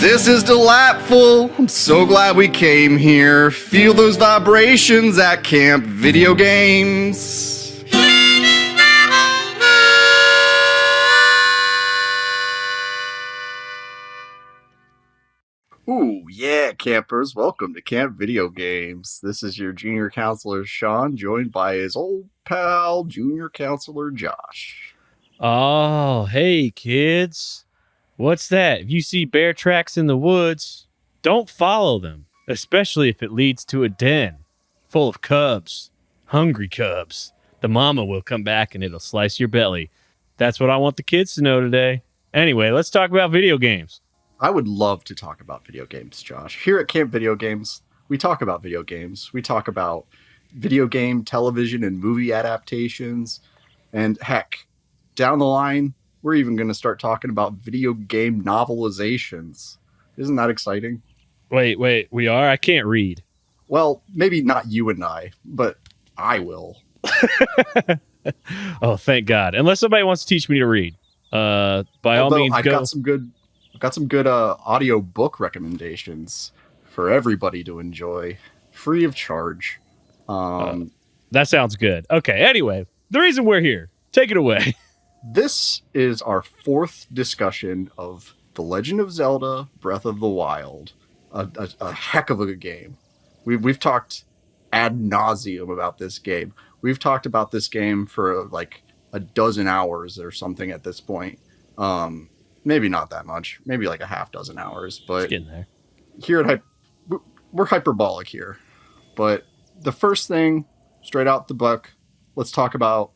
This is delightful. I'm so glad we came here. Feel those vibrations at Camp Video Games. Ooh, yeah, campers. Welcome to Camp Video Games. This is your junior counselor, Sean, joined by his old pal, junior counselor, Josh. Oh, hey, kids. What's that? If you see bear tracks in the woods, don't follow them, especially if it leads to a den full of cubs, hungry cubs. The mama will come back and it'll slice your belly. That's what I want the kids to know today. Anyway, let's talk about video games. I would love to talk about video games, Josh. Here at Camp Video Games, we talk about video games. We talk about video game, television, and movie adaptations. And heck, down the line, we're even going to start talking about video game novelizations. Isn't that exciting? Wait, we are? I can't read. Well, maybe not you and I, but I will. Oh, thank God. Unless somebody wants to teach me to read. By all means, I've go. got some good audio book recommendations for everybody to enjoy, free of charge. That sounds good. Okay, anyway, the reason we're here. Take it away. This is our fourth discussion of The Legend of Zelda: Breath of the Wild. A heck of a good game. We've talked ad nauseum about this game. We've talked about this game for like a dozen hours or something at this point. Maybe not that much. Maybe like a half dozen hours. But It's getting there. Here at we're hyperbolic here. But the first thing, straight out the book, let's talk about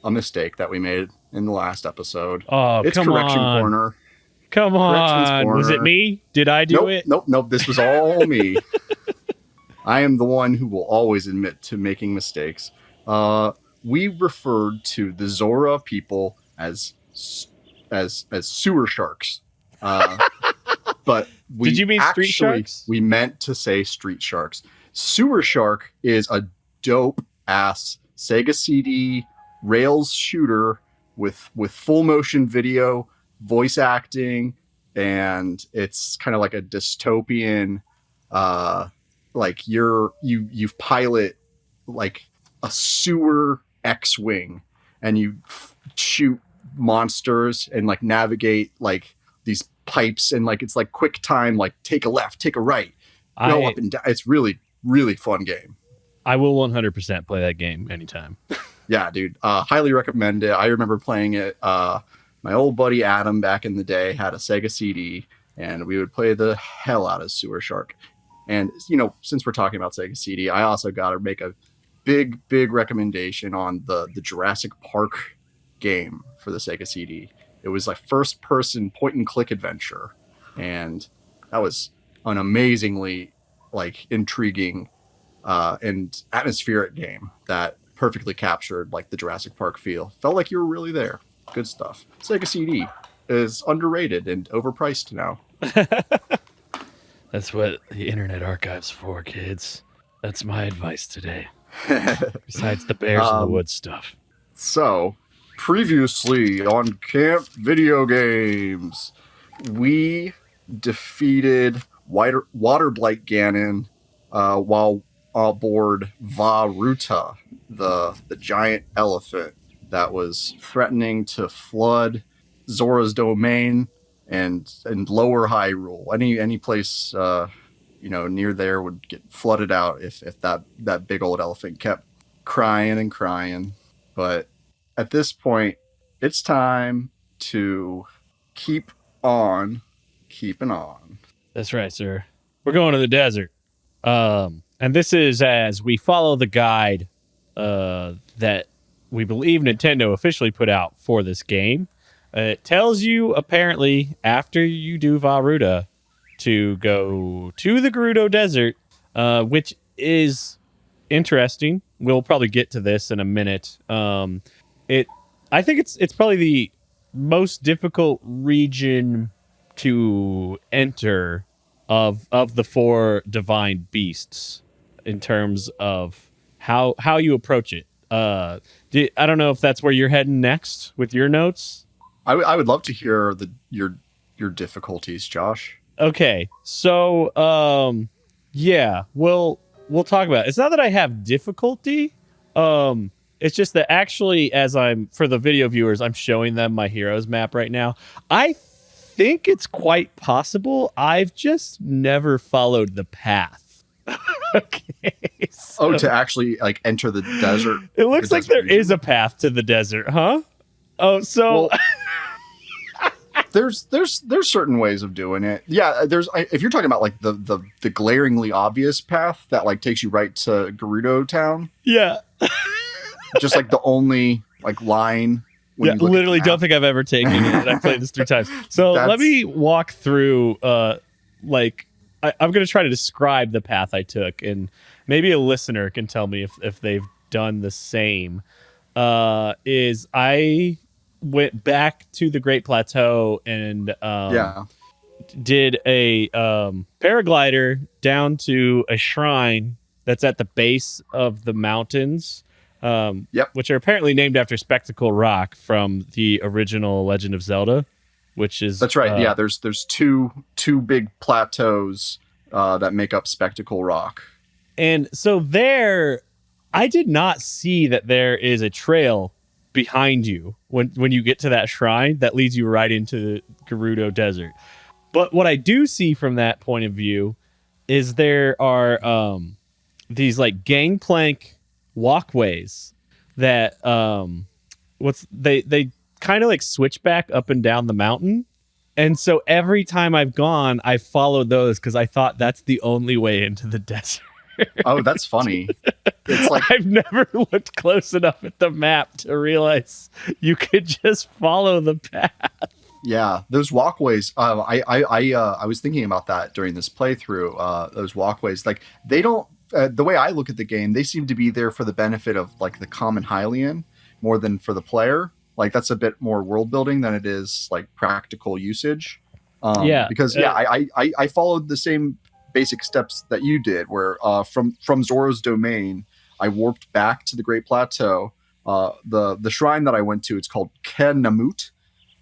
a mistake that we made in the last episode. Oh, it's come Correction on. Corner. Come on. Was it Corner. me? Did I do it? Nope. This was all me. I am the one who will always admit to making mistakes. We referred to the Zora people as sewer sharks. But Did you mean street sharks? We meant to say street sharks. Sewer Shark is a dope ass Sega CD Rails shooter with full motion video, voice acting, and it's kind of like a dystopian, like you pilot like a sewer X-wing and you shoot monsters and like navigate like these pipes and like it's like quick time, like take a left, take a right, go up and down. It's really fun game. I will 100% play that game anytime. Yeah, dude. Highly recommend it. I remember playing it. My old buddy Adam back in the day had a Sega CD, and we would play the hell out of Sewer Shark. And, you know, since we're talking about Sega CD, I also got to make a big recommendation on the Jurassic Park game for the Sega CD. It was like first-person point-and-click adventure, and that was an amazingly like intriguing and atmospheric game that perfectly captured like the Jurassic Park feel. Felt like you were really there. Good stuff. Sega CD is underrated and overpriced now. That's what the Internet Archive's for, kids. That's my advice today. Besides the bears in the woods stuff. So, previously on Camp Video Games, we defeated Water Blight Ganon while aboard Varuta, the giant elephant that was threatening to flood Zora's domain and lower Hyrule. Any place near there would get flooded out if that big old elephant kept crying and crying. But at this point, it's time to keep on keeping on. That's right, sir. We're going to the desert. And this is as we follow the guide that we believe Nintendo officially put out for this game. It tells you, apparently, after you do Varuta, to go to the Gerudo Desert, which is interesting. We'll probably get to this in a minute. I think it's probably the most difficult region to enter of the four divine beasts in terms of how you approach it. I don't know if that's where you're heading next with your notes. I would love to hear your difficulties, Josh. Okay, so yeah, we'll talk about it. It's not that I have difficulty. It's just that actually, as I'm for the video viewers, I'm showing them my heroes map right now. I think it's quite possible. I've just never followed the path. Okay. Oh, So to actually like enter the desert. it The looks like desert there region? is a path to the desert, huh? Oh, so Well, there's certain ways of doing it. Yeah, if you're talking about like the glaringly obvious path that like takes you right to Gerudo town, yeah. just like the only like line when Yeah, you look literally at the don't map. think I've ever taken it. And I've played this 3 times. So let That's me walk through like I'm gonna try to describe the path I took, and maybe a listener can tell me if they've done the same. Is I went back to the Great Plateau and yeah. did a paraglider down to a shrine that's at the base of the mountains, Yep. which are apparently named after Spectacle Rock from the original Legend of Zelda, which is That's right. Yeah, there's two big plateaus that make up Spectacle Rock. and so there, I did not see that there is a trail behind you when you get to that shrine that leads you right into the Gerudo Desert. But what I do see from that point of view is there are these like gangplank walkways that they kind of like switch back up and down the mountain. And so every time I've gone, I've followed those because I thought that's the only way into the desert. Oh, that's funny. It's like I've never looked close enough at the map to realize you could just follow the path. yeah, those walkways. I was thinking about that during this playthrough. Those walkways, like they don't. The way I look at the game, they seem to be there for the benefit of like the common Hylian more than for the player. Like that's a bit more world building than it is like practical usage. Yeah, Because I followed the same basic steps that you did, where from Zoro's domain, I warped back to the Great Plateau. The shrine that I went to, it's called Ken Namut,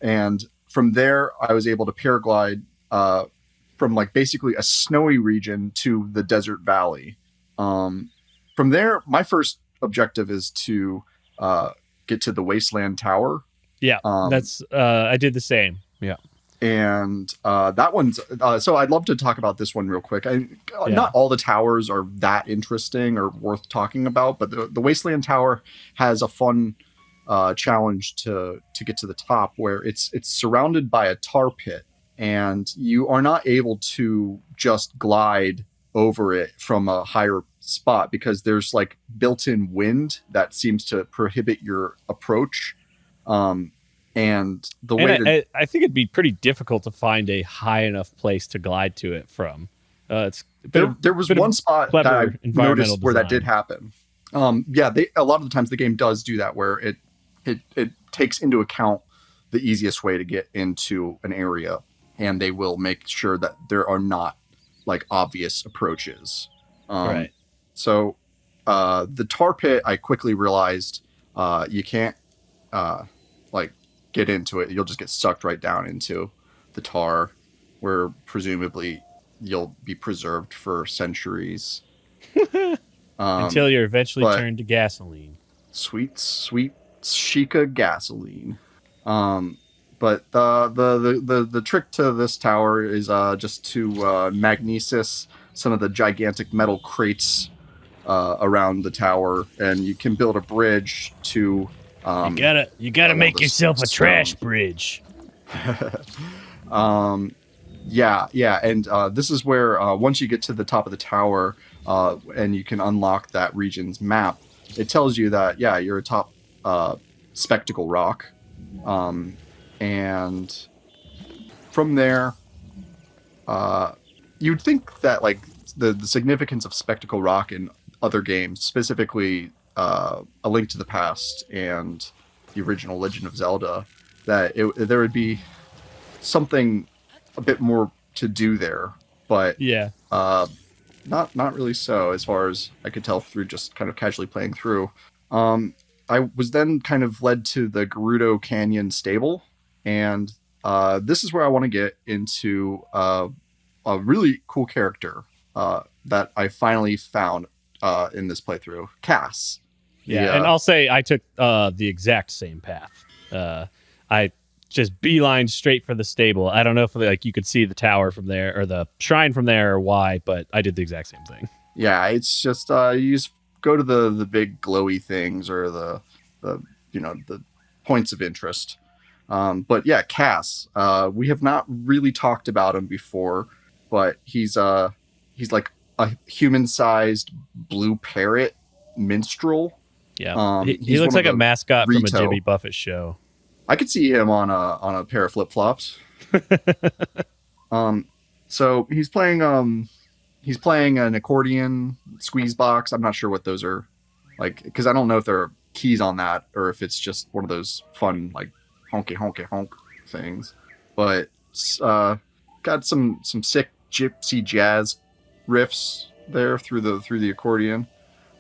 and from there I was able to paraglide from like basically a snowy region to the desert valley. From there, my first objective is to get to the Wasteland Tower. yeah, that's I did the same. Yeah. And that one's so I'd love to talk about this one real quick. Not all the towers are that interesting or worth talking about, but the Wasteland Tower has a fun challenge to get to the top, where it's surrounded by a tar pit, and you are not able to just glide over it from a higher spot because there's like built-in wind that seems to prohibit your approach. And the way I think it'd be pretty difficult to find a high enough place to glide to it from. It's there was one spot that I noticed where that did happen. Yeah, a lot of the times the game does do that, where it takes into account the easiest way to get into an area, and they will make sure that there are not like obvious approaches. Right. So the tar pit, I quickly realized you can't like get into it. You'll just get sucked right down into the tar, where presumably you'll be preserved for centuries. Until you're eventually turned to gasoline. Sweet Sheikah gasoline. But the trick to this tower is just to magnesis some of the gigantic metal crates around the tower, and you can build a bridge to. You gotta make yourself a trash bridge. Yeah, and this is where once you get to the top of the tower, and you can unlock that region's map, it tells you that you're atop Spectacle Rock, and from there, you'd think that like the significance of Spectacle Rock in other games, specifically A Link to the Past and the original Legend of Zelda, that there would be something a bit more to do there, but not really so, as far as I could tell through just kind of casually playing through. I was then kind of led to the Gerudo Canyon stable, and this is where I want to get into a really cool character that I finally found in this playthrough, Cass. Yeah, The and I'll say I took the exact same path. I just beeline straight for the stable. I don't know if like you could see the tower from there or the shrine from there or why, but I did the exact same thing. Yeah, it's just you just go to the big glowy things or the the points of interest. But yeah, Cass. We have not really talked about him before, but he's like a human-sized blue parrot minstrel. Yeah, he He's looks one of like a the mascot from a Rito. Jimmy Buffett show. I could see him on a pair of flip flops. So he's playing an accordion squeeze box. I'm not sure what those are like because I don't know if there are keys on that or if it's just one of those fun like honky honky honk things. But uh, got some sick gypsy jazz riffs there through the accordion.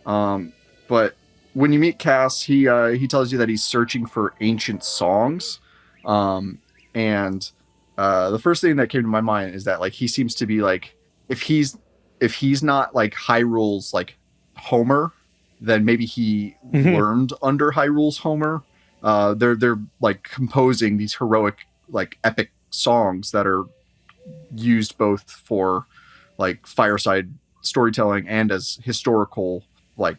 But when you meet Cass, he tells you that he's searching for ancient songs, and the first thing that came to my mind is that like he seems to be like if he's if he's not like Hyrule's like Homer, then maybe he learned under Hyrule's Homer. They're like composing these heroic like epic songs that are used both for like fireside storytelling and as historical like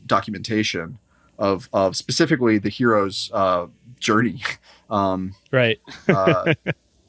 documentation of specifically the hero's journey. Um, Right. uh,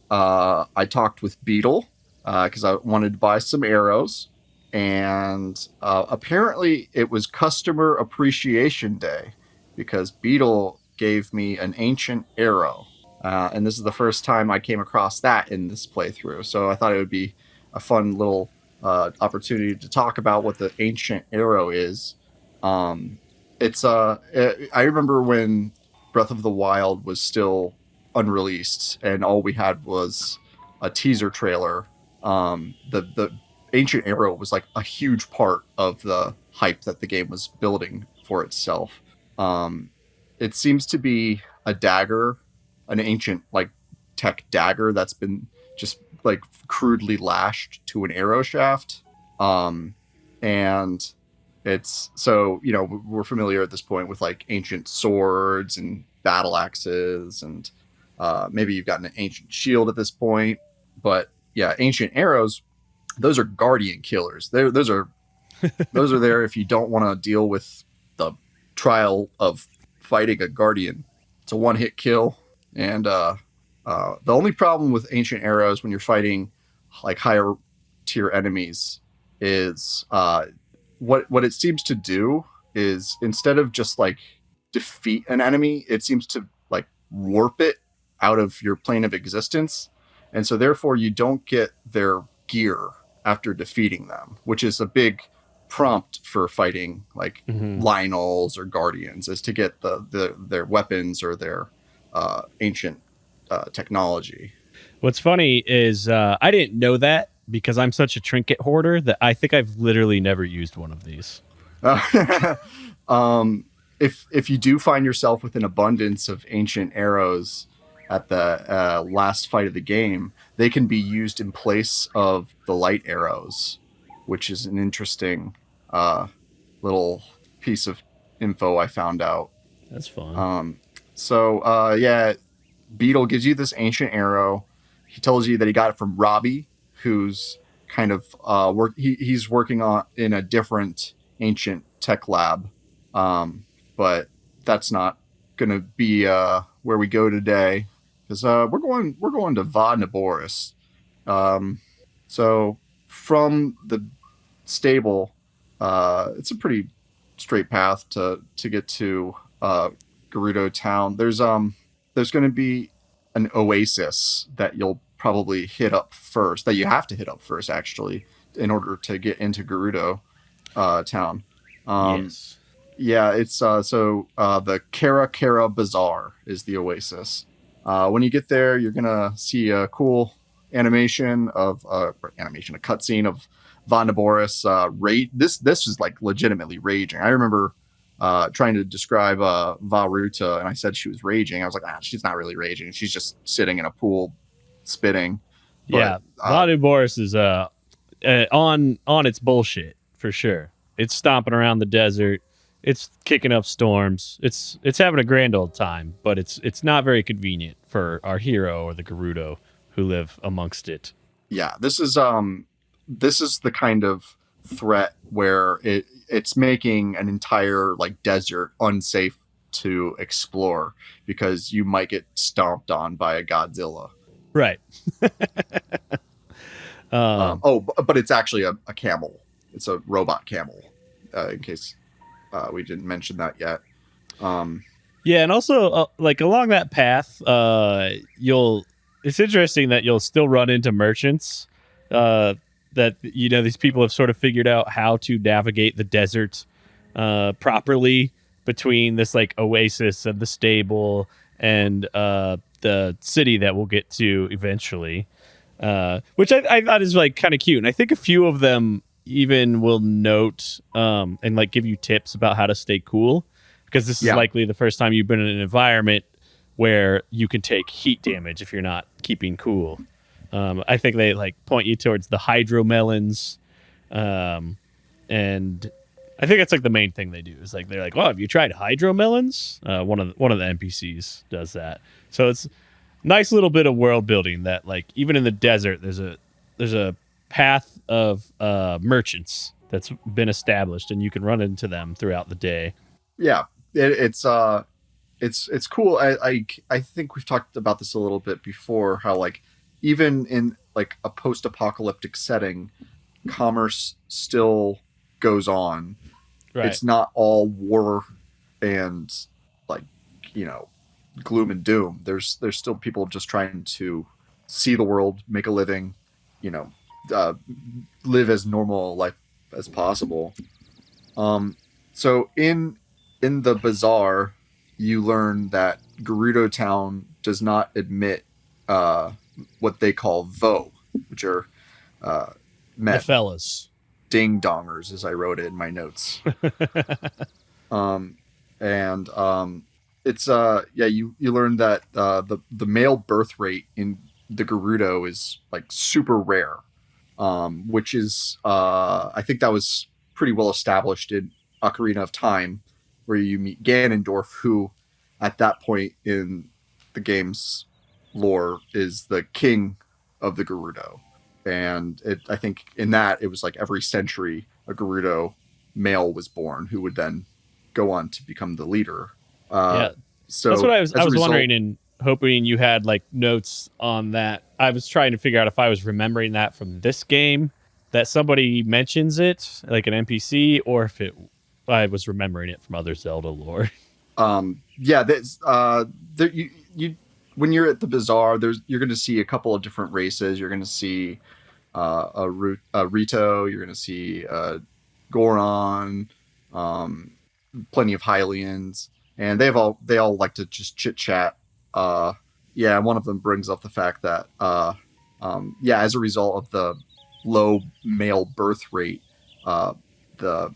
I talked with Beetle because I wanted to buy some arrows, and apparently it was Customer Appreciation Day because Beetle gave me an ancient arrow. And this is the first time I came across that in this playthrough. So I thought it would be a fun little opportunity to talk about what the ancient arrow is. Um, I remember when Breath of the Wild was still unreleased and all we had was a teaser trailer. The ancient arrow was like a huge part of the hype that the game was building for itself. Um, it seems to be a dagger, an ancient like tech dagger that's been just like crudely lashed to an arrow shaft. And it's so we're familiar at this point with like ancient swords and battle axes and maybe you've got an ancient shield at this point, but yeah, ancient arrows, those are guardian killers. Those are there if you don't want to deal with the trial of fighting a guardian. It's a one hit kill, and the only problem with ancient arrows when you're fighting like higher tier enemies is what it seems to do is instead of just like defeat an enemy, it seems to like warp it out of your plane of existence, and so therefore you don't get their gear after defeating them, which is a big prompt for fighting like Lionels or Guardians, is to get their weapons or their ancient technology. What's funny is I didn't know that because I'm such a trinket hoarder that I think I've literally never used one of these. If you do find yourself with an abundance of ancient arrows at the last fight of the game, they can be used in place of the light arrows, which is an interesting little piece of info I found out. That's fun. Yeah, Beetle gives you this ancient arrow. He tells you that he got it from Robbie, who's kind of he's working on in a different ancient tech lab, but that's not gonna be where we go today because we're going to Naboris. So from the stable, it's a pretty straight path to get to Gerudo town. There's going to be an oasis that you'll probably hit up first. That you have to hit up first, actually, in order to get into Gerudo town. Yes. Yeah, it's the Kara Kara Bazaar is the oasis. When you get there, you're gonna see a cool animation, a cutscene of Von Naboris. This is like legitimately raging. I remember trying to describe Varuta, and I said she was raging. I was like, she's not really raging. She's just sitting in a pool, spitting. But Yeah, Naboris is on its bullshit for sure. It's stomping around the desert. It's kicking up storms. It's having a grand old time, but it's not very convenient for our hero or the Gerudo who live amongst it. yeah, this is the kind of threat where it's making an entire like desert unsafe to explore because you might get stomped on by a Godzilla. Right. Um, But it's actually a camel. It's a robot camel. In case we didn't mention that yet. Um, yeah, and also like along that path, you'll. It's interesting that you'll still run into merchants. That these people have sort of figured out how to navigate the desert properly between this like oasis and the stable and the city that we'll get to eventually, which I thought is like kind of cute. And I think a few of them even will note and like give you tips about how to stay cool because this is yeah, likely the first time you've been in an environment where you can take heat damage if you're not keeping cool. I think they like point you towards the hydromelons, and I think that's like the main thing they do is like they're like, "Oh, have you tried hydromelons?" One of the NPCs does that, so it's nice little bit of world building that like even in the desert there's a path of merchants that's been established, and you can run into them throughout the day. yeah. It's cool. I think we've talked about this a little bit before. How like even in like a post-apocalyptic setting, commerce still goes on. Right. It's not all war and like you know gloom and doom. There's still people just trying to see the world, make a living, you know, uh, live as normal life as possible. So in the bazaar, you learn that Gerudo Town does not admit what they call vo, which are The met fellas. ding dongers, as I wrote it in my notes. And it's yeah, you learn that the male birth rate in the Gerudo is like super rare, which is I think that was pretty well established in Ocarina of Time, where you meet Ganondorf, who at that point in the game's lore is the king of the Gerudo. And I think in that it was like every century a Gerudo male was born who would then go on to become the leader. Uh, Yeah, that's what so I as a was result, wondering and hoping you had like notes on that. I was trying to figure out if I was remembering that from this game that somebody mentions it like an NPC or if it I was remembering it from other Zelda lore. yeah, there, you when you're at the bazaar, you're going to see a couple of different races. You're going to see a Rito. You're going to see Goron, um, plenty of Hylians, and they all like to just chit chat. Yeah, one of them brings up the fact that yeah, as a result of the low male birth rate, the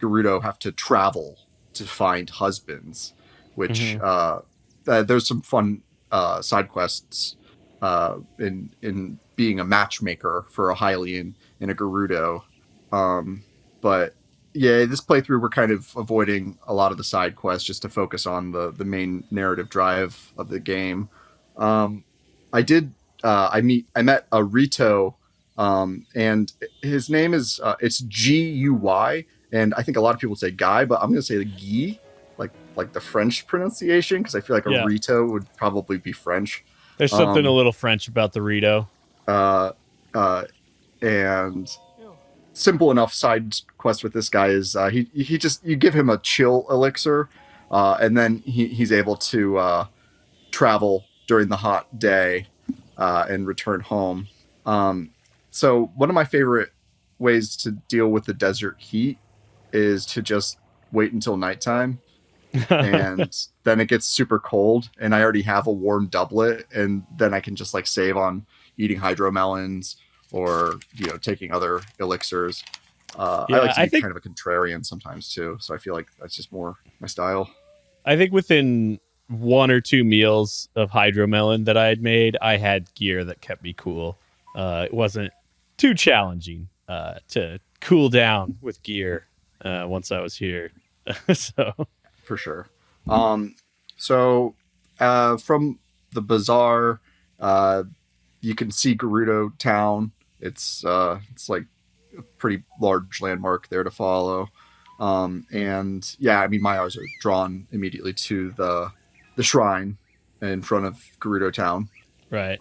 Gerudo have to travel to find husbands, which Hmm. there's some fun side quests in being a matchmaker for a Hylian and a Gerudo. But yeah, this playthrough we're kind of avoiding a lot of the side quests just to focus on the main narrative drive of the game. Um, I did I met a Rito, and his name is it's Guy, and I think a lot of people say Guy, but I'm gonna say the Guy, like the French pronunciation, because I feel like a Yeah, Rito would probably be French. there's something a Um, little French about the Rito. uh, uh, and simple enough side quest with this guy is he just you give him a chill elixir, and then he's able to travel during the hot day and return home. Um, so one of my favorite ways to deal with the desert heat is to just wait until nighttime, and then it gets super cold and I already have a warm doublet, and then I can just like save on eating hydromelons or taking other elixirs. I like Yeah, to be kind of a contrarian sometimes too, so I feel like that's just more my style. I think within one or two meals of hydromelon that I had made, I had gear that kept me cool. It wasn't too challenging to cool down with gear once I was here. So For sure. Um, so from the bazaar, uh, you can see Gerudo town. It's like a pretty large landmark there to follow. And yeah, I mean, my eyes are drawn immediately to the shrine in front of Gerudo town. right.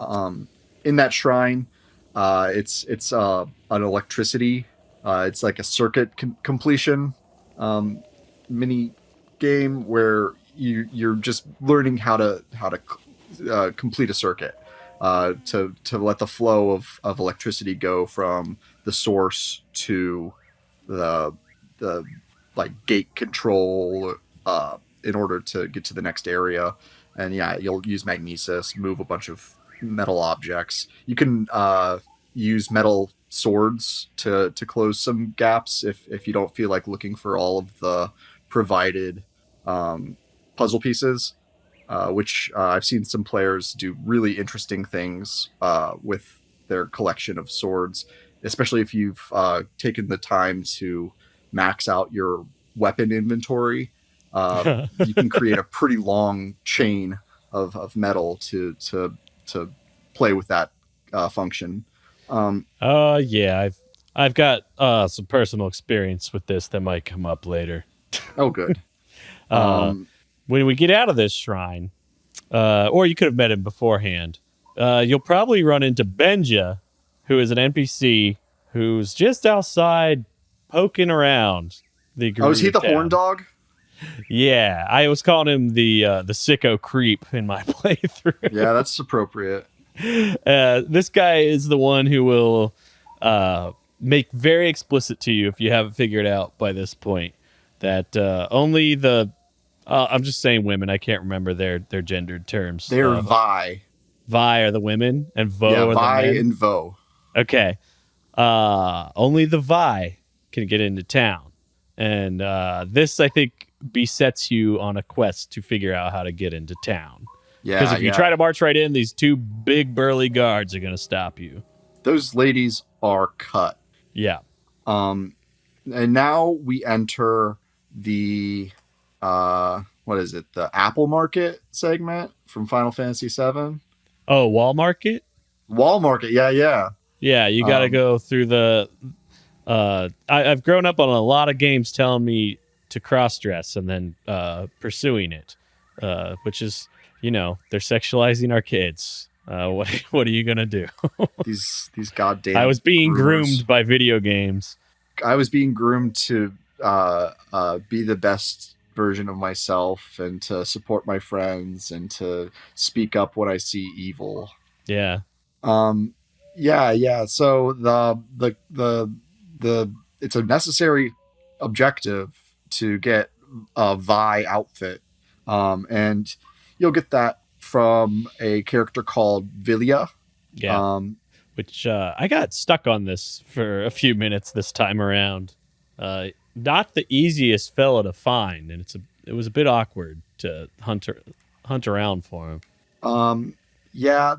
In that shrine, it's an electricity. It's like a circuit completion um, mini game where you're just learning how to complete a circuit to let the flow of electricity go from the source to the the like gate control in order to get to the next area. And yeah, you'll use magnesis, move a bunch of metal objects. You can use metal swords to close some gaps if you don't feel like looking for all of the provided um, puzzle pieces, which I've seen some players do really interesting things with their collection of swords, especially if you've taken the time to max out your weapon inventory. You can create a pretty long chain of metal to play with that function. Um, Yeah, I've got some personal experience with this that might come up later. oh, good. Uh, Um, when we get out of this shrine, or you could have met him beforehand, you'll probably run into Benja, who is an NPC who's just outside poking around the oh, is he Gerudo the horn town. dog? Yeah, I was calling him the sicko creep in my playthrough. Yeah, that's appropriate. This guy is the one who will make very explicit to you if you haven't figured out by this point that only the I'm just saying women. I can't remember their gendered terms. They're Vi. Vi are the women and Yeah, Vo are the Vi men. and Vo. Okay. Only the Vi can get into town, and this I think besets you on a quest to figure out how to get into town. Because Yeah, if you yeah. try to march right in, these two big burly guards are going to stop you. Those ladies are cut. Yeah. Um, and now we enter the what is it? The Apple Market segment from Final Fantasy VII. Oh, Wall Market? Wall Market. Yeah, yeah. Yeah, you got to Um, go through the. I've grown up on a lot of games telling me to cross dress and then pursuing it, which is, they're sexualizing our kids. What are you gonna do? these goddamn. I was being groomers. groomed by video games. I was being groomed to be the best version of myself and to support my friends and to speak up when I see evil. Yeah. Um, yeah, yeah. So the it's a necessary objective to get a Vi outfit, and you'll get that from a character called Villia. Yeah. Um, Which I got stuck on this for a few minutes this time around. Not the easiest fella to find, and it was a bit awkward to hunt around for him. yeah,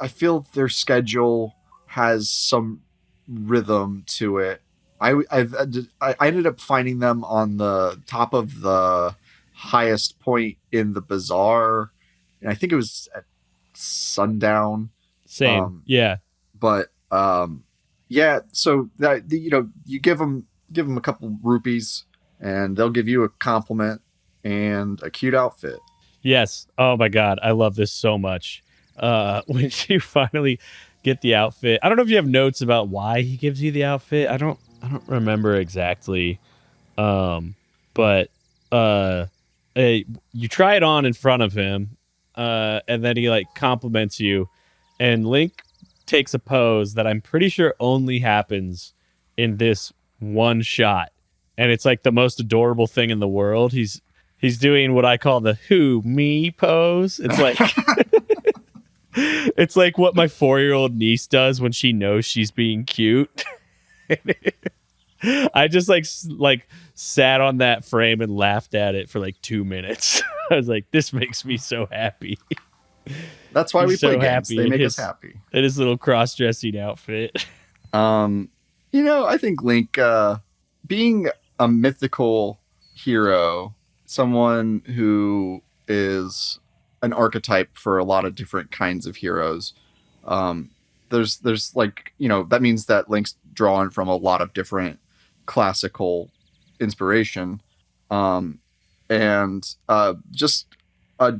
I feel their schedule has some rhythm to it. I ended up finding them on the top of the highest point in the bazaar, and I think it was at sundown. Same. Yeah. But yeah, so that you give them a couple rupees, and they'll give you a compliment and a cute outfit. Yes. Oh my god, I love this so much. When you finally get the outfit, I don't know if you have notes about why he gives you the outfit. I don't remember exactly. But you try it on in front of him, and then he like compliments you, and Link takes a pose that I'm pretty sure only happens in this one shot, and it's like the most adorable thing in the world. He's doing what I call the "who me" pose. It's like it's like what my 4-year-old niece does when she knows she's being cute. I just like sat on that frame and laughed at it for like 2 minutes. I was like, this makes me so happy. That's why we He's play so games. happy They make us happy. in his little cross-dressing outfit. Um, I think Link, being a mythical hero, someone who is an archetype for a lot of different kinds of heroes. Um, there's like, that means that Link's drawn from a lot of different classical inspiration. Um, and just uh,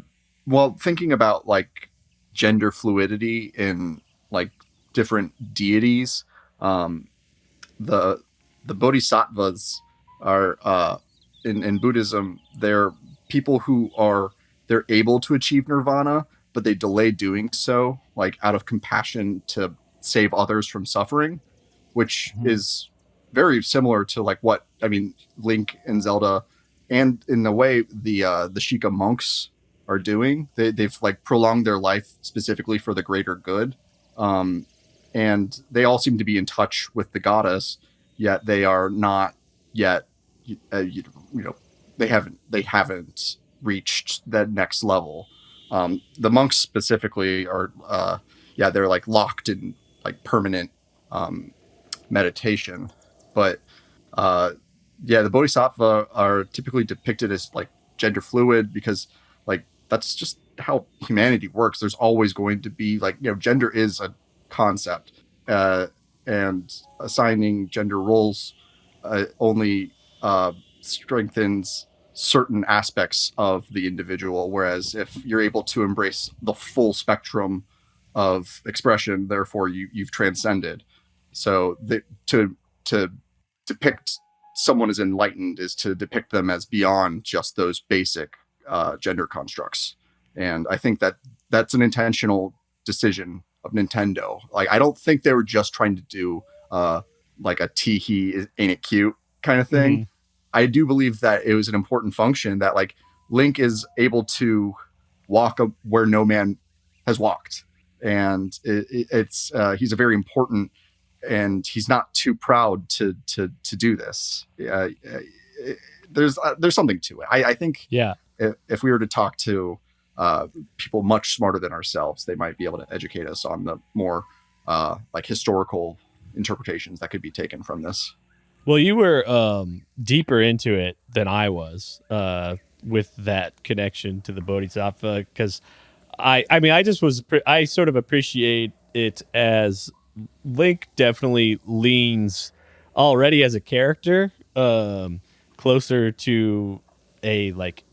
well, thinking about like gender fluidity in like different deities, um, the the bodhisattvas are in Buddhism. They're people who they're able to achieve nirvana, but they delay doing so, like out of compassion to save others from suffering, which is very similar to like what I mean, Link and Zelda, and in a way the Sheikah monks are doing. They've like prolonged their life specifically for the greater good, um, and they all seem to be in touch with the goddess, yet they are not yet. You know, they haven't reached that next level. The monks specifically are, yeah, they're like locked in like permanent um, meditation, but uh, yeah, the bodhisattva are typically depicted as like gender fluid because like that's just how humanity works. There's always going to be like, gender is a concept, uh, and assigning gender roles only strengthens certain aspects of the individual. Whereas if you're able to embrace the full spectrum of expression, therefore you've transcended. So to depict someone as enlightened is to depict them as beyond just those basic gender constructs. And I think that that's an intentional decision of Nintendo. Like, I don't think they were just trying to do like a tee ain't it cute kind of thing. Mhm. I do believe that it was an important function that like Link is able to walk where no man has walked, and it's he's a very important, and he's not too proud to do this. There's something to it. I think Yeah. if we were to talk to people much smarter than ourselves, they might be able to educate us on the more like historical interpretations that could be taken from this. Well, you were deeper into it than I was with that connection to the Bodhisattva, because I mean, I just was, I sort of appreciate it as Link definitely leans already as a character closer to a like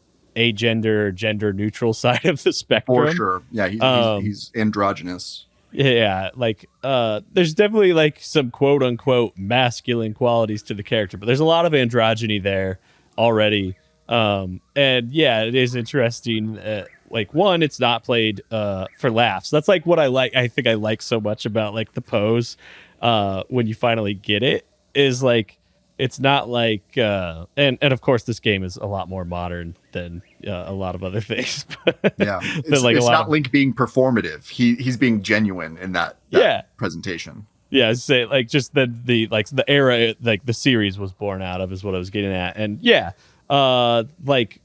gender neutral side of the For spectrum. sure. Yeah, Um, he's androgynous. yeah, like there's definitely like some quote unquote masculine qualities to the character, but there's a lot of androgyny there already. And yeah, it is interesting. Like, one, it's not played for laughs. That's like what I like. I think I like so much about like the pose when you finally get it, is like it's not like and of course this game is a lot more modern than a lot of other things. Yeah, Than like a it's lot not of, Link being performative. He's being genuine in that yeah. presentation. Yeah, say like just the like the era like the series was born out of is what I was getting at. And yeah, like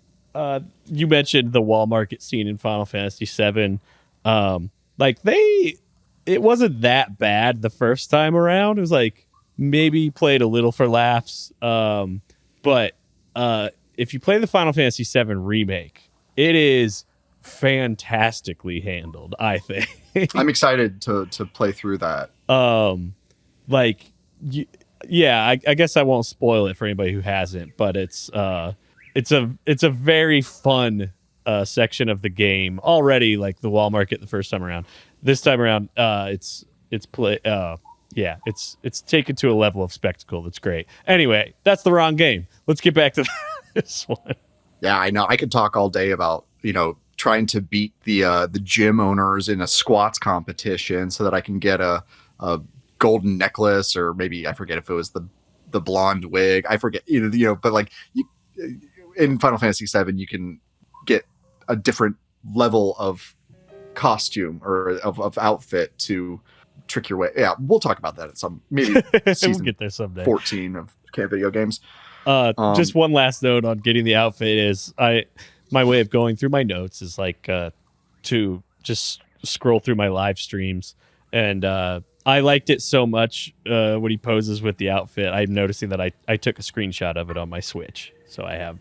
you mentioned the wall market scene in Final Fantasy VII. Like it wasn't that bad the first time around. It was like maybe played a little for laughs. But if you play the Final Fantasy VII remake, it is fantastically handled, I think. I'm excited to play through that. Like y- yeah, I guess I won't spoil it for anybody who hasn't, but it's a very fun section of the game already. Like the wall market the first time around, this time around it's play yeah, it's taken to a level of spectacle that's great. Anyway, that's the wrong game. Let's get back to this one. Yeah, I know. I could talk all day about trying to beat the gym owners in a squats competition so that I can get a golden necklace, or maybe I forget if it was the blonde wig. I forget, but like in Final Fantasy VII, you can get a different level of costume or of outfit to trick your way. Yeah, we'll talk about that at some maybe We'll season get there someday. 14 of Camp Video Games. Just one last note on getting the outfit is my way of going through my notes is like to just scroll through my live streams, and I liked it so much when he poses with the outfit. I'm noticing that I took a screenshot of it on my Switch, so I have.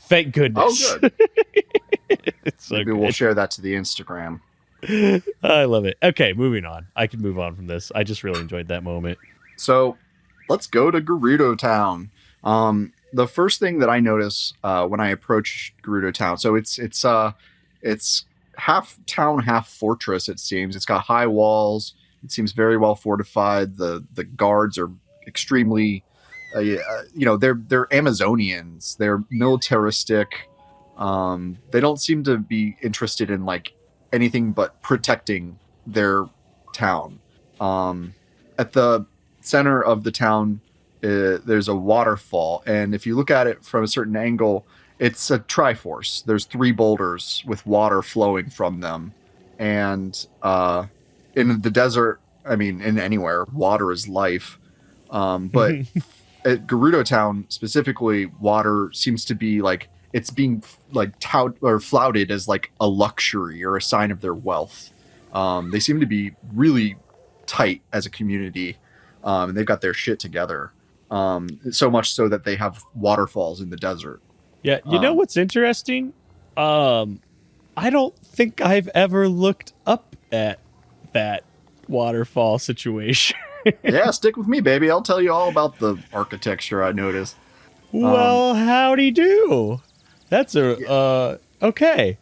Thank goodness. Oh, good. It's so Maybe good. we'll share that to the Instagram. I love it. Okay, moving on. I can move on from this. I just really enjoyed that moment. So let's go to Gerudo Town. The first thing that I notice when I approach Gerudo Town, so it's half town, half fortress. It seems it's got high walls. It seems very well fortified. The guards are extremely, they're Amazonians. They're militaristic. They don't seem to be interested in like anything but protecting their town. At the center of the town, there's a waterfall, and if you look at it from a certain angle, it's a triforce. There's 3 boulders with water flowing from them, and in the desert, I mean, in anywhere, water is life. But at Gerudo Town specifically, water seems to be like it's being like flouted as like a luxury or a sign of their wealth. They seem to be really tight as a community, and they've got their shit together. So much so that they have waterfalls in the desert. Yeah, you know what's interesting? I don't think I've ever looked up at that waterfall situation. Yeah, stick with me, baby. I'll tell you all about the architecture I noticed. Well, howdy do. That's okay.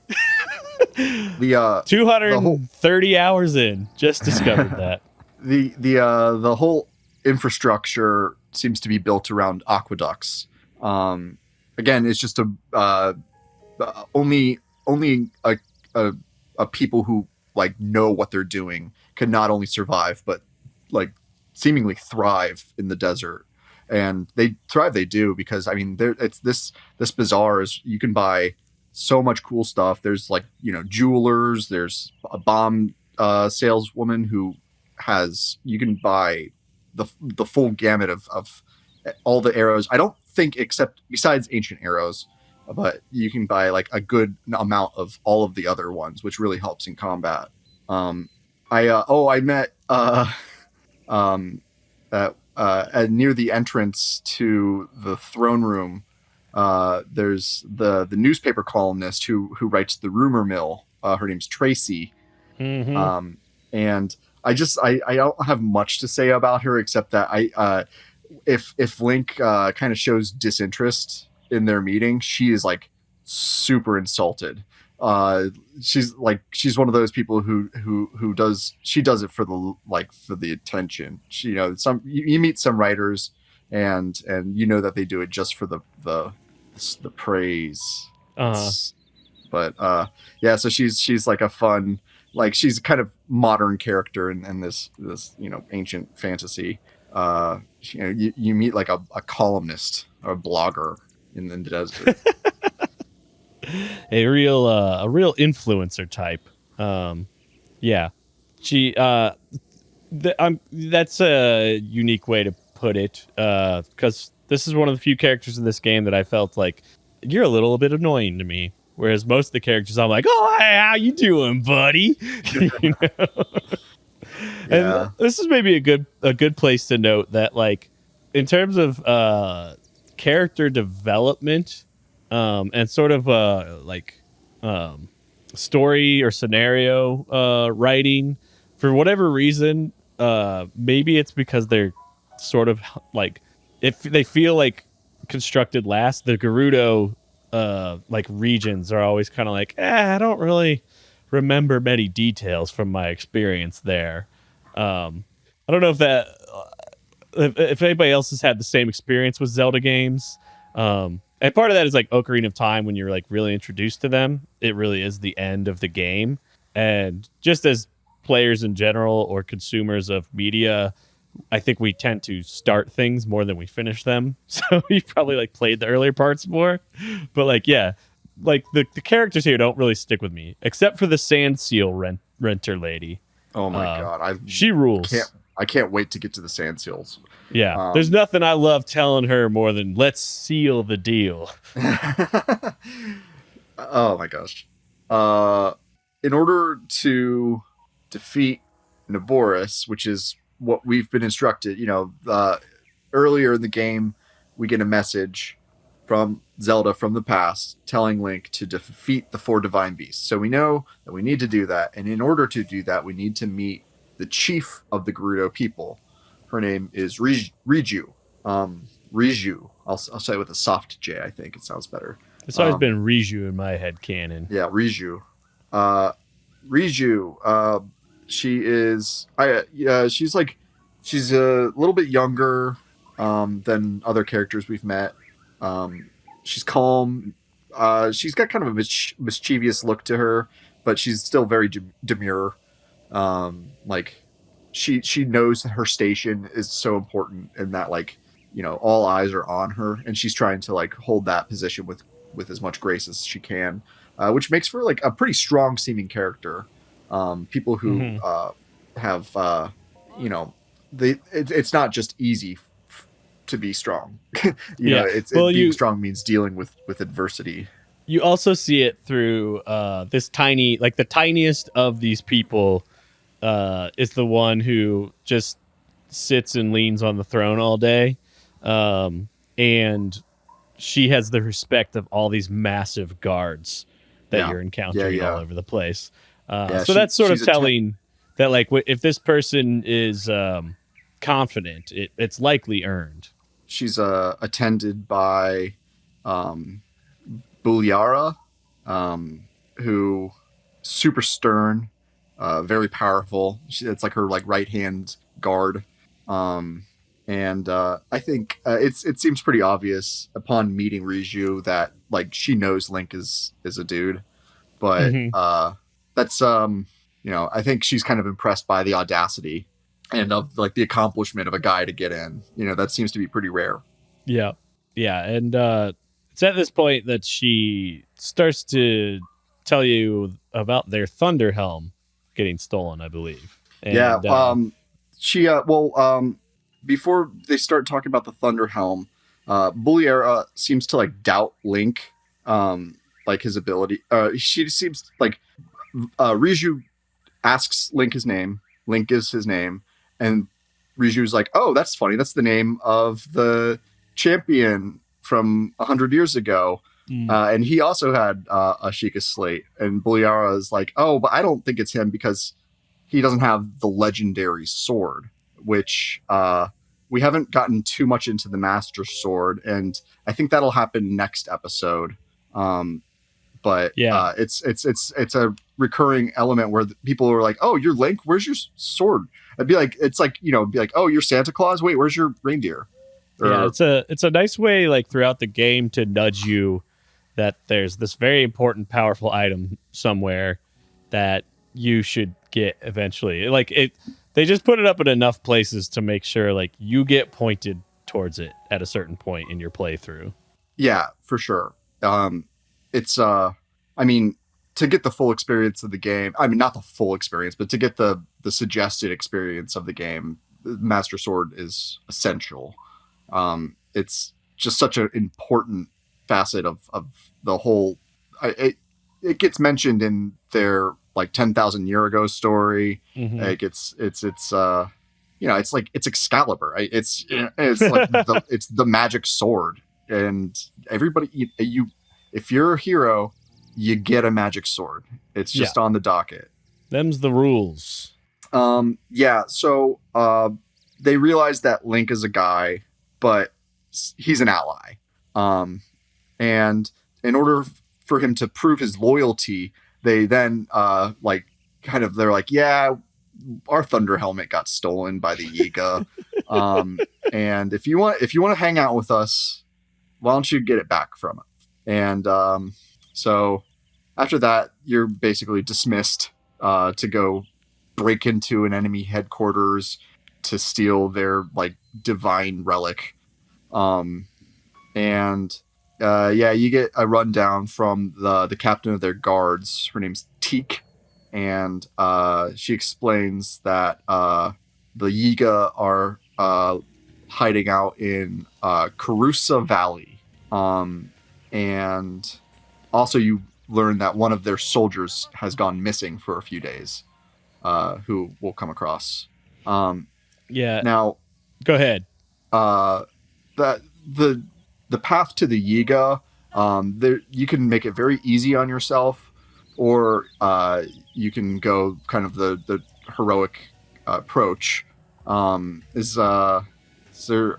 The 230 hours in, just discovered that. The whole infrastructure seems to be built around aqueducts. Again, it's just only a people who like know what they're doing can not only survive but like seemingly thrive in the desert. And they thrive, they do, because I mean, it's this bazaar is you can buy so much cool stuff. There's like, jewelers. There's a bomb saleswoman who you can buy the full gamut of all the arrows. I don't think besides ancient arrows, but you can buy like a good amount of all of the other ones, which really helps in combat. I met near the entrance to the throne room. There's the newspaper columnist who writes the rumor mill. Her name's Tracy. Mm-hmm. And I don't have much to say about her except that if Link kind of shows disinterest in their meeting, she is like super insulted. She's one of those people who does it for the attention. You meet some writers and you know that they do it just for the praise. But yeah, so she's like a fun, like she's kind of modern character in this ancient fantasy. You meet like a columnist or a blogger in the desert. a real influencer type. Yeah, she. That's a unique way to put it. Because this is one of the few characters in this game that I felt like you're a little bit annoying to me. Whereas most of the characters, I'm like, oh, hey, how you doing, buddy? You know. Yeah. And this is maybe a good place to note that, like, in terms of character development. And sort of story or scenario writing, for whatever reason, maybe it's because they're sort of like, if they feel like constructed last, the Gerudo like regions are always kind of like, I don't really remember many details from my experience there. I don't know if anybody else has had the same experience with Zelda games. And part of that is like Ocarina of Time, when you're like really introduced to them, it really is the end of the game. And just as players in general or consumers of media, I think we tend to start things more than we finish them. So we probably like played the earlier parts more. But like, yeah, like the characters here don't really stick with me, except for the Sand Seal renter lady. Oh my God. She rules. I can't wait to get to the Sand Seals. Yeah, there's nothing I love telling her more than let's seal the deal. Oh my gosh. in order to defeat Naboris, which is what we've been instructed, earlier in the game, we get a message from Zelda from the past telling Link to defeat the four divine beasts. So we know that we need to do that. And in order to do that, we need to meet the chief of the Gerudo people. Her name is Riju. Riju. I'll say it with a soft J, I think. It sounds better. It's always been Riju in my head canon. Yeah, Riju. Riju. She's a little bit younger than other characters we've met. She's calm. She's got kind of a mischievous look to her, but she's still very demure. She knows that her station is so important, and that all eyes are on her, and she's trying to hold that position with as much grace as she can, which makes for a pretty strong seeming character. People who have it's not just easy to be strong. Being strong means dealing with adversity. You also see it through this tiny, the tiniest of these people is the one who just sits and leans on the throne all day. And she has the respect of all these massive guards that you're encountering all over the place. So that's sort of telling that if this person is confident, it's likely earned. She's attended by Buliara, who super stern, very powerful. It's like her right hand guard, and I think it seems pretty obvious upon meeting Riju that she knows Link is a dude, but that's I think she's kind of impressed by the audacity and of the accomplishment of a guy to get in. That seems to be pretty rare. Yeah. And it's at this point that she starts to tell you about their Thunder Helm getting stolen, I believe. And, before they start talking about the Thunder Helm, Buliara seems to doubt Link, his ability. She seems Riju asks Link his name. Link gives his name, and Riju's like, "Oh, that's funny. That's the name of the champion from 100 years ago." And he also had a Sheikah slate. And Buliara is like, "Oh, but I don't think it's him because he doesn't have the legendary sword," which we haven't gotten too much into the Master Sword, and I think that'll happen next episode. But it's a recurring element where people are like, "Oh, you're Link. Where's your sword?" I'd be like, "Oh, you're Santa Claus. Wait, where's your reindeer?" It's a nice way throughout the game to nudge you that there's this very important, powerful item somewhere that you should get eventually. They just put it up in enough places to make sure you get pointed towards it at a certain point in your playthrough. Yeah, for sure. It's to get the full experience of the game. I mean, not the full experience, but to get the suggested experience of the game, the Master Sword is essential. It's just such an important facet of the whole. It gets mentioned in their 10,000 year ago story. It's Excalibur, right? It's it's the magic sword, and everybody if you're a hero, you get a magic sword. It's just on the docket. Them's the rules. So they realize that Link is a guy, but he's an ally. And in order for him to prove his loyalty, they then they're like, "Yeah, our Thunder Helmet got stolen by the Yiga. And if you want to hang out with us, why don't you get it back from it?" And so after that, you're basically dismissed to go break into an enemy headquarters to steal their divine relic. You get a rundown from the captain of their guards. Her name's Teak, and she explains that the Yiga are hiding out in Karusa Valley. And also you learn that one of their soldiers has gone missing for a few days, who we'll come across. Um, Yeah. Now, Go ahead. uh, that the path to the Yiga, there you can make it very easy on yourself, or you can go kind of the heroic approach. Is there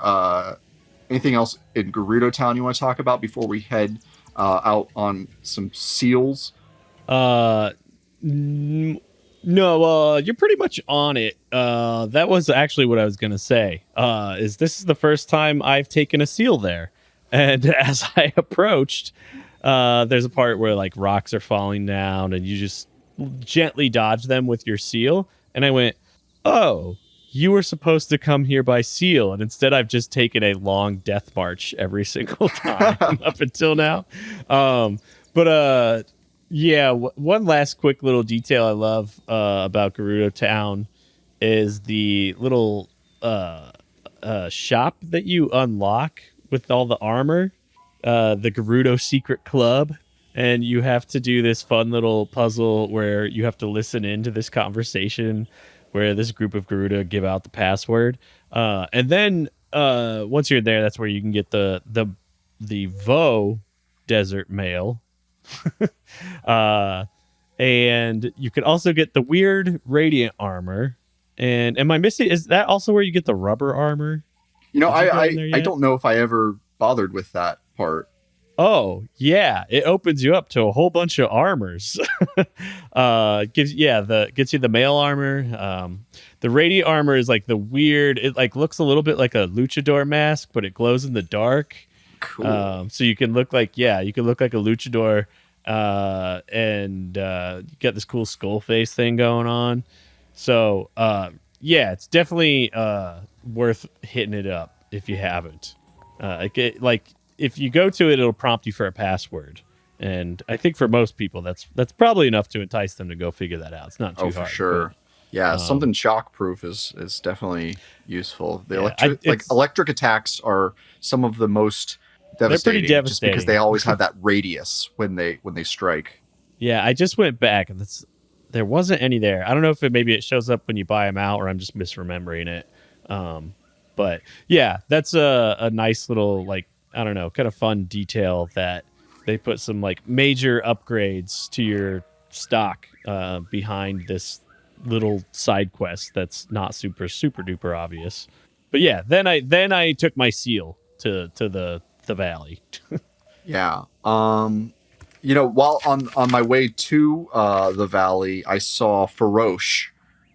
anything else in Gerudo Town you want to talk about before we head out on some seals? Uh, no, you're pretty much on it. That was actually what I was gonna say. Is this is the first time I've taken a seal there, and as I approached, there's a part where like rocks are falling down, and you just gently dodge them with your seal. And I went, "Oh, you were supposed to come here by seal, and instead I've just taken a long death march every single time up until now." Um, but yeah, one last quick little detail I love about Gerudo Town is the little shop that you unlock with all the armor, the Gerudo Secret Club. And you have to do this fun little puzzle where you have to listen into this conversation where this group of Gerudo give out the password. And then once you're there, that's where you can get the Vo desert mail. uh, and you can also get the weird radiant armor. And am I missing? Is that also where you get the rubber armor? You know, Did you go in there I yet? don't know if I ever bothered with that part. Oh yeah, it opens you up to a whole bunch of armors. Gets you the mail armor. The radiant armor is like the weird. It like looks a little bit like a luchador mask, but it glows in the dark. Cool. So you can look like you can look like a luchador, and you got this cool skull face thing going on. So yeah, it's definitely worth hitting it up if you haven't. Like if you go to it, it'll prompt you for a password, and I think for most people that's probably enough to entice them to go figure that out. It's not too Oh, for hard. sure. Yeah, But, something shockproof is definitely useful. The yeah, electric attacks are some of the most they're pretty devastating, just because they devastating. always have that radius when they strike. Yeah, I just went back and there wasn't any there. I don't know if maybe it shows up when you buy them out or I'm just misremembering it. Um, but yeah, that's a nice little like I don't know, kind of fun detail that they put some like major upgrades to your stock behind this little side quest that's not super duper obvious. But yeah, then I took my seal to the valley. Yeah. You know, while on my way to the valley, I saw Faroche,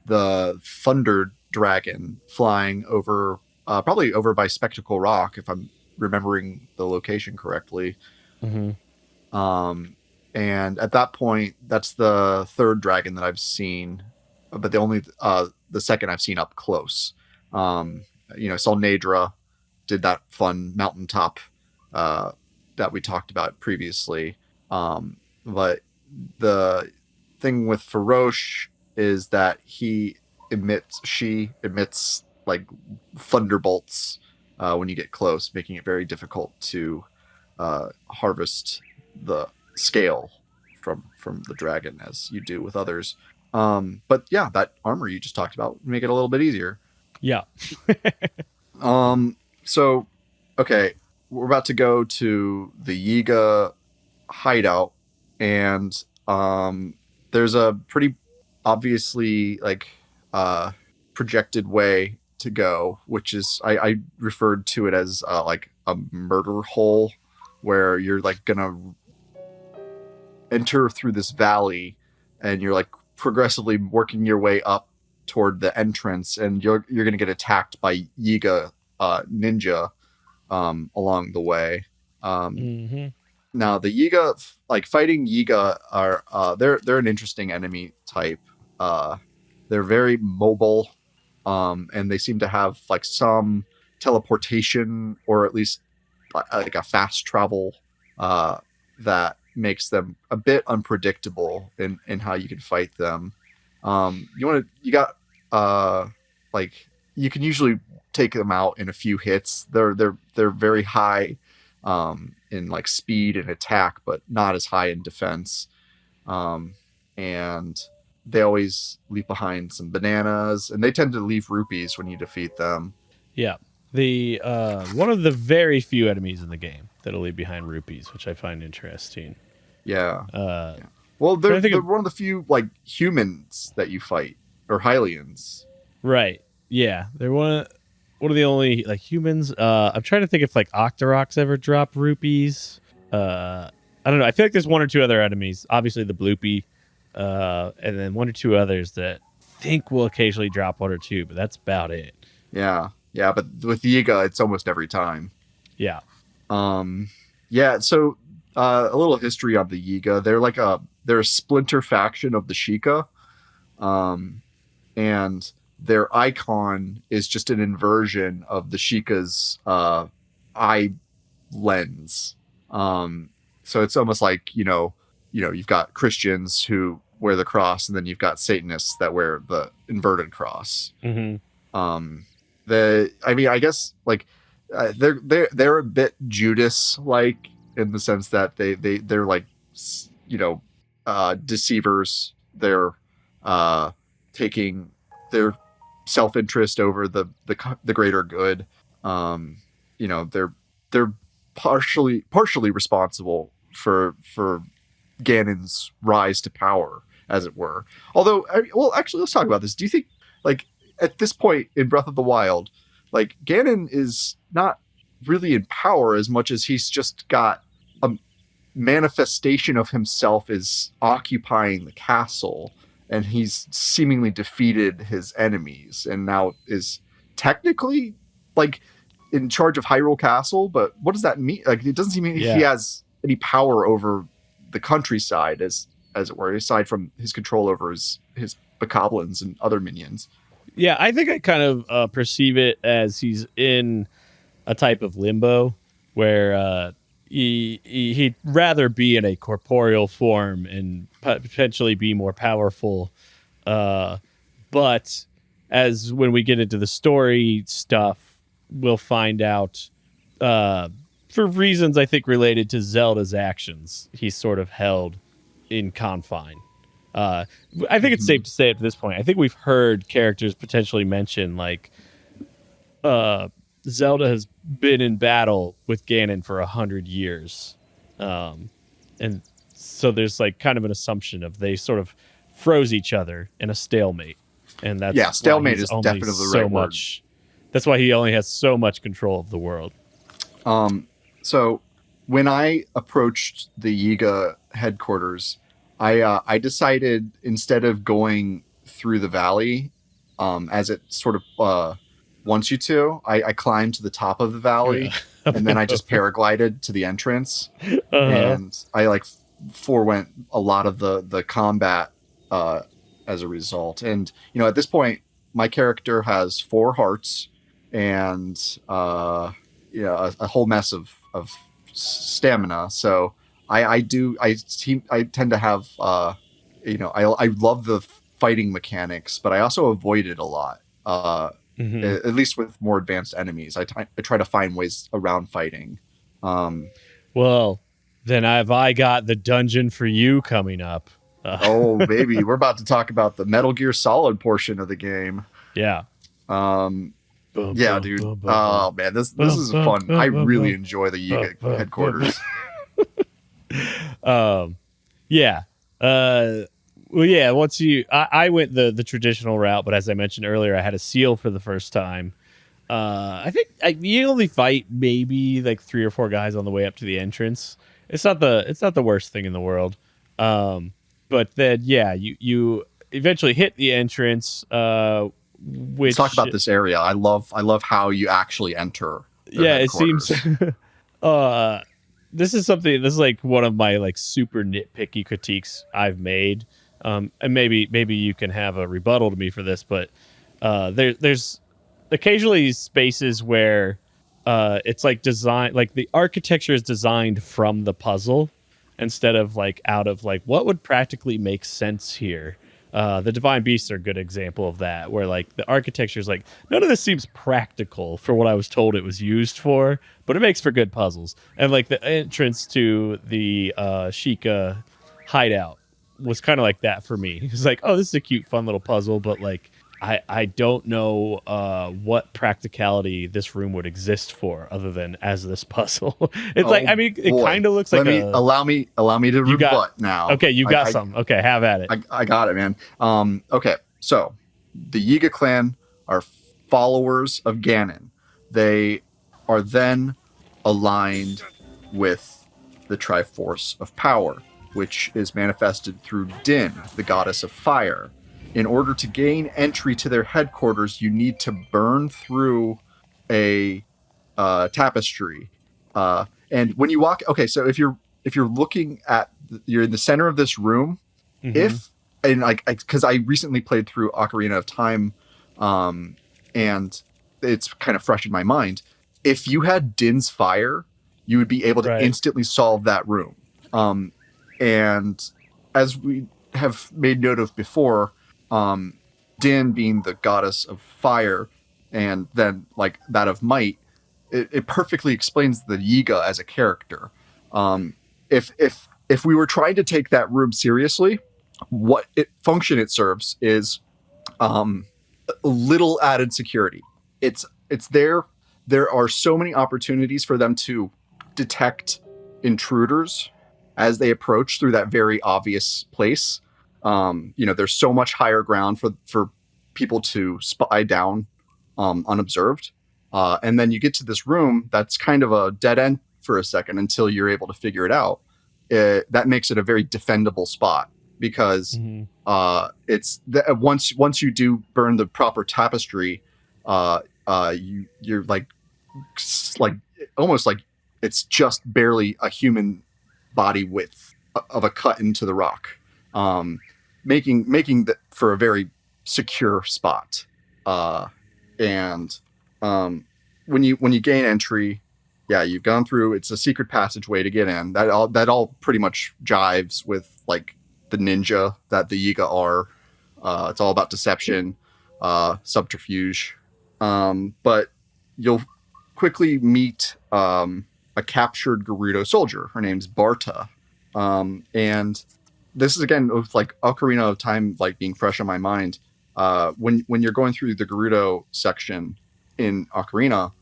the thunder dragon, flying over, probably over by Spectacle Rock, if I'm remembering the location correctly. Mm-hmm. Um, and at that point, that's the third dragon that I've seen, but the second I've seen up close. You know, saw Nadra, did that fun mountaintop uh, that we talked about previously. But the thing with Faroche is that she emits like thunderbolts when you get close, making it very difficult to harvest the scale from the dragon as you do with others. But yeah, that armor you just talked about would make it a little bit easier. Yeah. So okay, we're about to go to the Yiga hideout, and there's a pretty obviously like projected way to go, which is I referred to it as like a murder hole, where you're like gonna enter through this valley, and you're like progressively working your way up toward the entrance, and you're gonna get attacked by Yiga ninja along the way. Um, Mm-hmm. Now the Yiga, like fighting Yiga, are they're an interesting enemy type. They're very mobile, and they seem to have like some teleportation, or at least like a fast travel that makes them a bit unpredictable in how you can fight them. You got like you can usually take them out in a few hits. They're very high in like speed and attack, but not as high in defense. And they always leave behind some bananas, and they tend to leave rupees when you defeat them. Yeah. The one of the very few enemies in the game that'll leave behind rupees, which I find interesting. Yeah. Uh, Yeah. Well, trying to think they're of, one of the few like humans that you fight, or Hylians. right. Yeah, they're one of the only like humans. I'm trying to think if like Octoroks ever drop rupees. I don't know. I feel like there's one or two other enemies. Obviously the Bloopy, and then one or two others that I think will occasionally drop one or two, but that's about it. Yeah. Yeah, but with Yiga, it's almost every time. Yeah. Yeah, so a little history on the Yiga. They're a splinter faction of the Sheikah. And their icon is just an inversion of the Sheikah's eye lens. So it's almost like, you've got Christians who wear the cross, and then you've got Satanists that wear the inverted cross. Mm-hmm. I guess like they're a bit Judas like, in the sense that they're like, deceivers. They're taking their self-interest over the greater good. They're partially responsible for Ganon's rise to power, as it were. Although, actually, let's talk about this. Do you think, like, at this point in Breath of the Wild, like, Ganon is not really in power as much as he's just got a manifestation of himself as occupying the castle, and he's seemingly defeated his enemies, and now is technically, like, in charge of Hyrule Castle? But what does that mean? Like, it doesn't seem he has any power over the countryside, as it were, aside from his control over his bokoblins and other minions. Yeah, I think I kind of perceive it as he's in a type of limbo where he'd rather be in a corporeal form and potentially be more powerful. But as when we get into the story stuff, we'll find out for reasons I think related to Zelda's actions, he's sort of held in confine. I think it's safe to say at this point, I think we've heard characters potentially mention like Zelda has been in battle with Ganon for 100 years. And so there's like kind of an assumption of they sort of froze each other in a stalemate. And that's stalemate is definitely the right word. That's why he only has so much control of the world. So when I approached the Yiga headquarters, I decided, instead of going through the valley, as it sort of wants you to, I climbed to the top of the valley, and then I just paraglided to the entrance, and I like forewent a lot of the combat as a result. And at this point, my character has 4 hearts and a whole mess of stamina. So I tend to have I love the fighting mechanics, but I also avoid it a lot. At least with more advanced enemies, I try to find ways around fighting. Well, then have I got the dungeon for you coming up? Oh baby, we're about to talk about the Metal Gear Solid portion of the game. Yeah. Yeah, dude. Oh man, this is fun. I really enjoy the Yiga headquarters. Yeah. Well, yeah. Once I went the traditional route, but as I mentioned earlier, I had a seal for the first time. I think you only fight maybe like 3 or 4 guys on the way up to the entrance. It's not the worst thing in the world. But then you eventually hit the entrance. Let's talk about this area. I love how you actually enter. It seems. This is like one of my like super nitpicky critiques I've made. And maybe you can have a rebuttal to me for this, but there's occasionally spaces where it's like design, like the architecture is designed from the puzzle instead of like out of like what would practically make sense here. The divine beasts are a good example of that, where like the architecture is like none of this seems practical for what I was told it was used for, but it makes for good puzzles. And like the entrance to the Sheikah hideout was kind of like that for me. It's like, oh, this is a cute, fun little puzzle, but like I don't know what practicality this room would exist for other than as this puzzle. It's like, Oh I mean, it boy. kind of looks like Allow me to You got- rebut now. okay, you got some. Okay, have at it. I got it, man. Okay, so the Yiga clan are followers of Ganon. They are then aligned with the Triforce of Power, which is manifested through Din, the goddess of fire. In order to gain entry to their headquarters, you need to burn through a tapestry. And when you walk, okay, so if you're looking at, you're in the center of this room. Mhm. If and like because I recently played through Ocarina of Time, and it's kind of fresh in my mind. If you had Din's fire, you would be able to Right. instantly solve that room. And as we have made note of before, Din being the goddess of fire, and then like that of might, it perfectly explains the Yiga as a character. If we were trying to take that room seriously, what function it serves is little added security. It's there. There are so many opportunities for them to detect intruders as they approach through that very obvious place. There's so much higher ground for people to spy down unobserved. And then you get to this room that's kind of a dead end for a second until you're able to figure it out. That makes it a very defendable spot because once you do burn the proper tapestry, you're like almost like it's just barely a human body width of a cut into the rock, making that for a very secure spot. And when you gain entry, yeah, you've gone through. It's a secret passageway to get in. That all pretty much jives with like the ninja that the Yiga are. It's all about deception, subterfuge. But you'll quickly meet a captured Gerudo soldier. Her name's Barta, and this is again with like Ocarina of Time like being fresh on my mind. When you're going through the Gerudo section in Ocarina,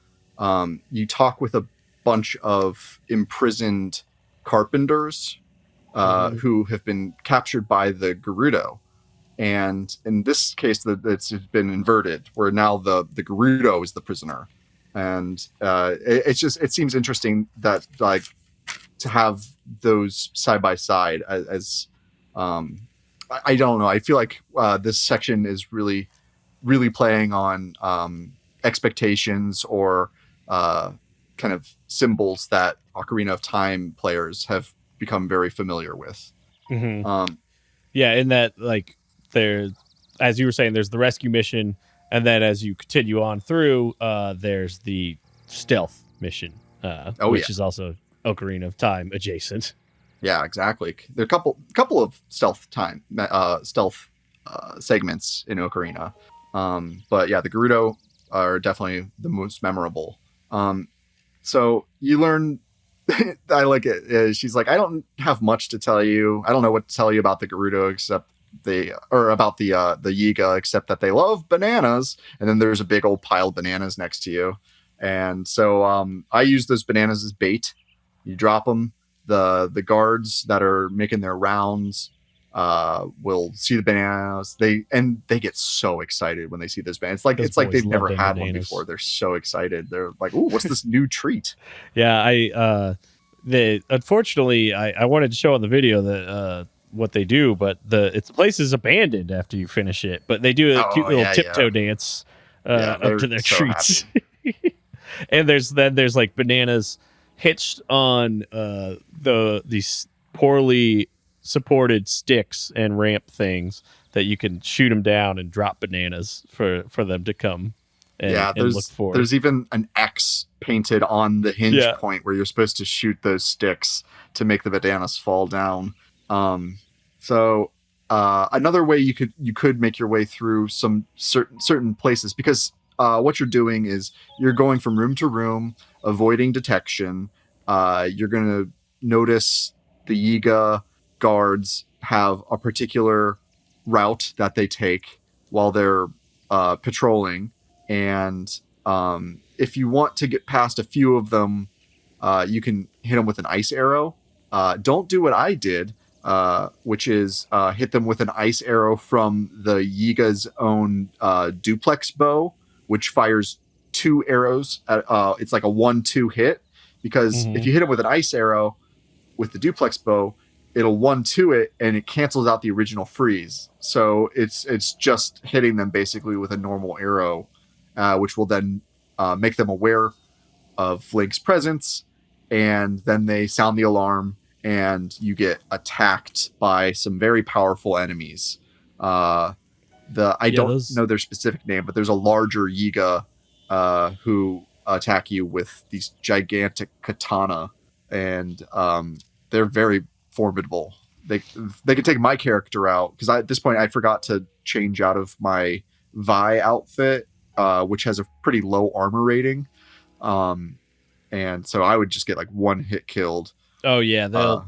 you talk with a bunch of imprisoned carpenters who have been captured by the Gerudo. And in this case, it's been inverted, where now the Gerudo is the prisoner. And it seems interesting that like to have those side by side as I don't know. I feel like this section is really, really playing on expectations or kind of symbols that Ocarina of Time players have become very familiar with. Yeah, in that like there, as you were saying, there's the rescue mission, and then as you continue on through, there's the stealth mission, which is also Ocarina of Time adjacent. Yeah, exactly. There are a couple of stealth segments in Ocarina, but yeah, the Gerudo are definitely the most memorable. So you learn. I like it. She's like, I don't have much to tell you. I don't know what to tell you about the Gerudo except about the Yiga, except that they love bananas. And then there's a big old pile of bananas next to you. And so I use those bananas as bait. You drop them. The guards that are making their rounds will see the bananas. They get so excited when they see this bananas. It's like they've never had one before. They're so excited. They're like, "Ooh, what's this new treat?" Yeah, unfortunately I wanted to show on the video that what they do, but the place is abandoned after you finish it. But they do a cute little tiptoe dance up to their so treats. And there's like bananas hitched on these poorly supported sticks and ramp things that you can shoot them down and drop bananas for them to come and look for. There's even an X painted on the hinge point where you're supposed to shoot those sticks to make the bananas fall down. So another way you could make your way through some certain places, because what you're doing is you're going from room to room, avoiding detection. You're gonna notice the Yiga guards have a particular route that they take while they're patrolling, and if you want to get past a few of them, you can hit them with an ice arrow. Don't do what I did, which is hit them with an ice arrow from the Yiga's own duplex bow, which fires two arrows. It's like a 1-2 hit, because if Mm-hmm. you hit them with an ice arrow with the duplex bow, it'll 1-2 it and it cancels out the original freeze. So it's just hitting them basically with a normal arrow, which will then make them aware of Link's presence, and then they sound the alarm, and you get attacked by some very powerful enemies. I Yeah, don't those. know their specific name, but there's a larger Yiga who attack you with these gigantic katana, and they're very formidable. They could take my character out, because at this point I forgot to change out of my Vi outfit, which has a pretty low armor rating. Um, and so I would just get like one hit killed. Oh yeah, Uh,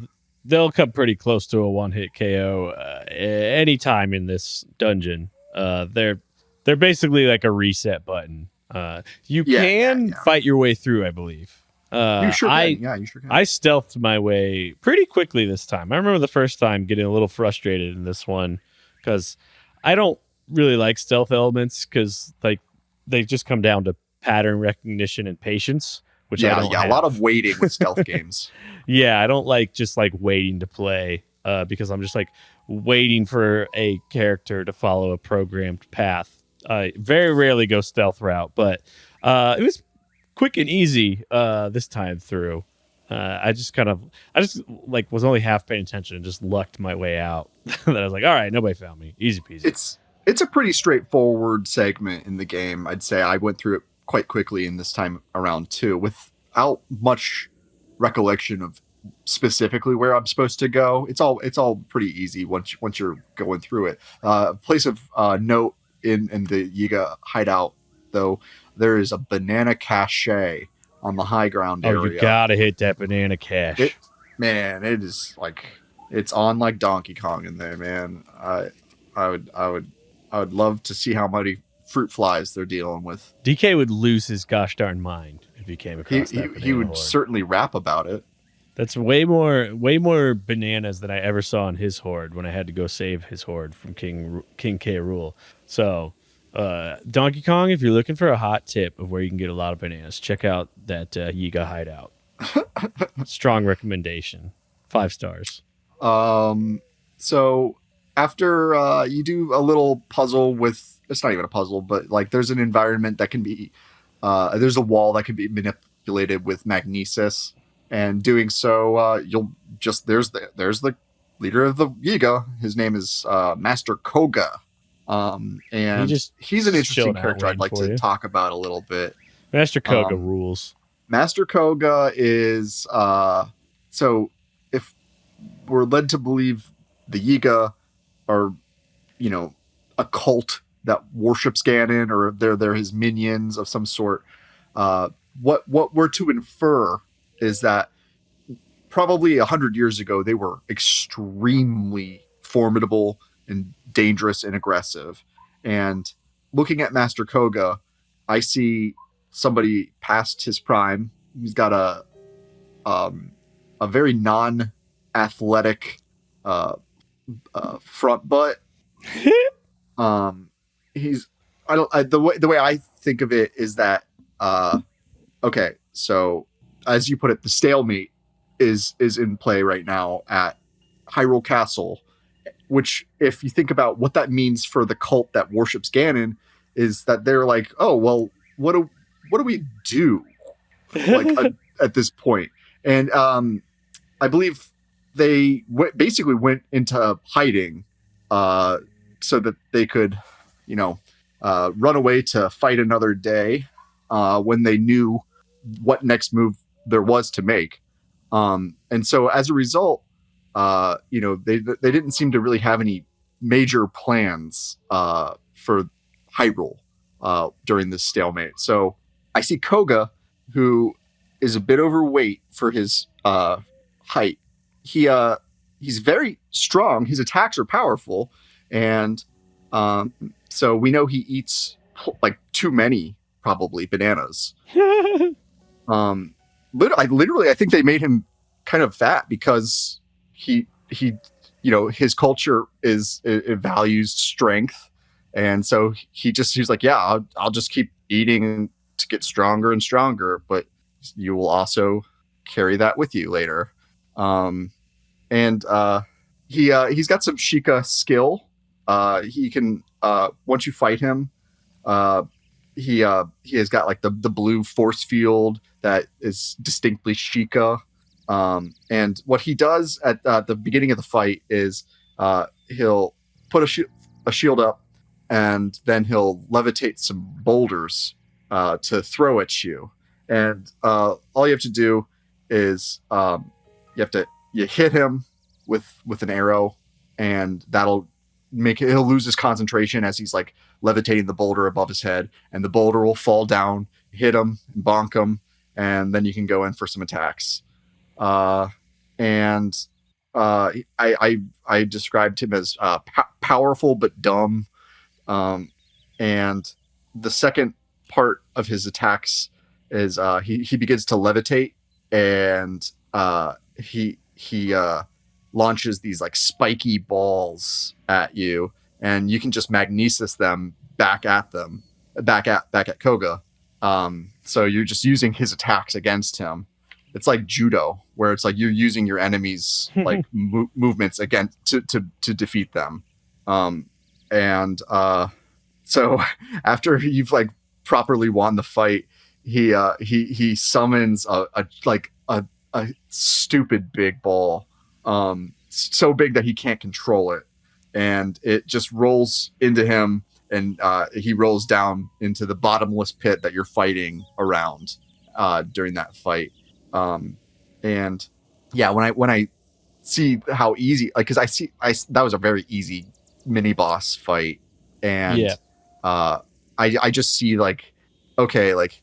they'll come pretty close to a one hit KO anytime in this dungeon. They're basically like a reset button. You yeah, yeah, can yeah. fight your way through, I believe. You sure I can. Yeah, you sure can. I stealthed my way pretty quickly this time. I remember the first time getting a little frustrated in this one because I don't really like stealth elements, because like they just come down to pattern recognition and patience, which I Yeah, don't yeah. A have. lot of waiting with stealth games. Yeah, I don't like just like waiting to play, because I'm just like waiting for a character to follow a programmed path. I very rarely go stealth route, but it was quick and easy this time through. I just like was only half paying attention and just lucked my way out. That I was like, all right, nobody found me, easy peasy. It's a pretty straightforward segment in the game. I'd say I went through it quite quickly in this time around too, without much recollection of specifically where I'm supposed to go. It's all pretty easy once you're going through it. Place of note in the Yiga hideout, though, there is a banana cache on the high ground Oh, you area. gotta hit that banana It cache. Man, it is like it's on like Donkey Kong in there, man. I would I would I would love to see how many fruit flies they're dealing with. DK would lose his gosh darn mind if he came He across he, that he banana would horde. certainly rap about it. That's way more bananas than I ever saw in his horde when I had to go save his horde from King K. Rule. So, Donkey Kong, if you're looking for a hot tip of where you can get a lot of bananas, check out that Yiga hideout. Strong recommendation. 5 stars. So after you do a little puzzle with, it's not even a puzzle, but like there's an environment that can be there's a wall that can be manipulated with magnesis, and doing so you'll just there's the leader of the Yiga. His name is Master Koga. He And just he's an interesting chilling out character I'd waiting like for to you. talk about a little bit. Master Koga Um, rules. Master Koga is so if we're led to believe the Yiga are, you know, a cult that worships Ganon, or they're his minions of some sort. What we're to infer is that probably 100 years ago they were extremely formidable and dangerous and aggressive. And looking at Master Koga, I see somebody past his prime. He's got a very non-athletic uh, front butt. Um, he's I don't I, the way I think of it is that okay, so as you put it, the stalemate is in play right now at Hyrule Castle, which, if you think about what that means for the cult that worships Ganon, is that they're like, oh well, what do we do like at this point? And I believe they basically went into hiding so that they could, you know, run away to fight another day when they knew what next move there was to make. And so as a result, they didn't seem to really have any major plans for Hyrule during this stalemate. So I see Koga, who is a bit overweight for his height. He's very strong. His attacks are powerful, and so we know he eats like too many probably bananas. I think they made him kind of fat because he his culture it values strength, and so he's like, yeah, I'll just keep eating to get stronger and stronger, but you will also carry that with you later. And he's got some Sheikah skill. He can once you fight him, he has got like the blue force field that is distinctly Sheikah. And what he does at the beginning of the fight is he'll put a shield up, and then he'll levitate some boulders to throw at you. And all you have to do is you hit him with an arrow, and that'll he'll lose his concentration as he's like levitating the boulder above his head, and the boulder will fall down, hit him, and bonk him, and then you can go in for some attacks. I described him as powerful but dumb. And the second part of his attacks is he begins to levitate, and he launches these like spiky balls at you, and you can just magnesis them back at Koga. So you're just using his attacks against him. It's like judo, where it's like you're using your enemy's like movements again to defeat them. So after you've like properly won the fight, he summons a stupid big ball, so big that he can't control it, and it just rolls into him, and he rolls down into the bottomless pit that you're fighting around during that fight. And yeah, when I see how easy, like, because that was a very easy mini boss fight, and I just see like, okay, like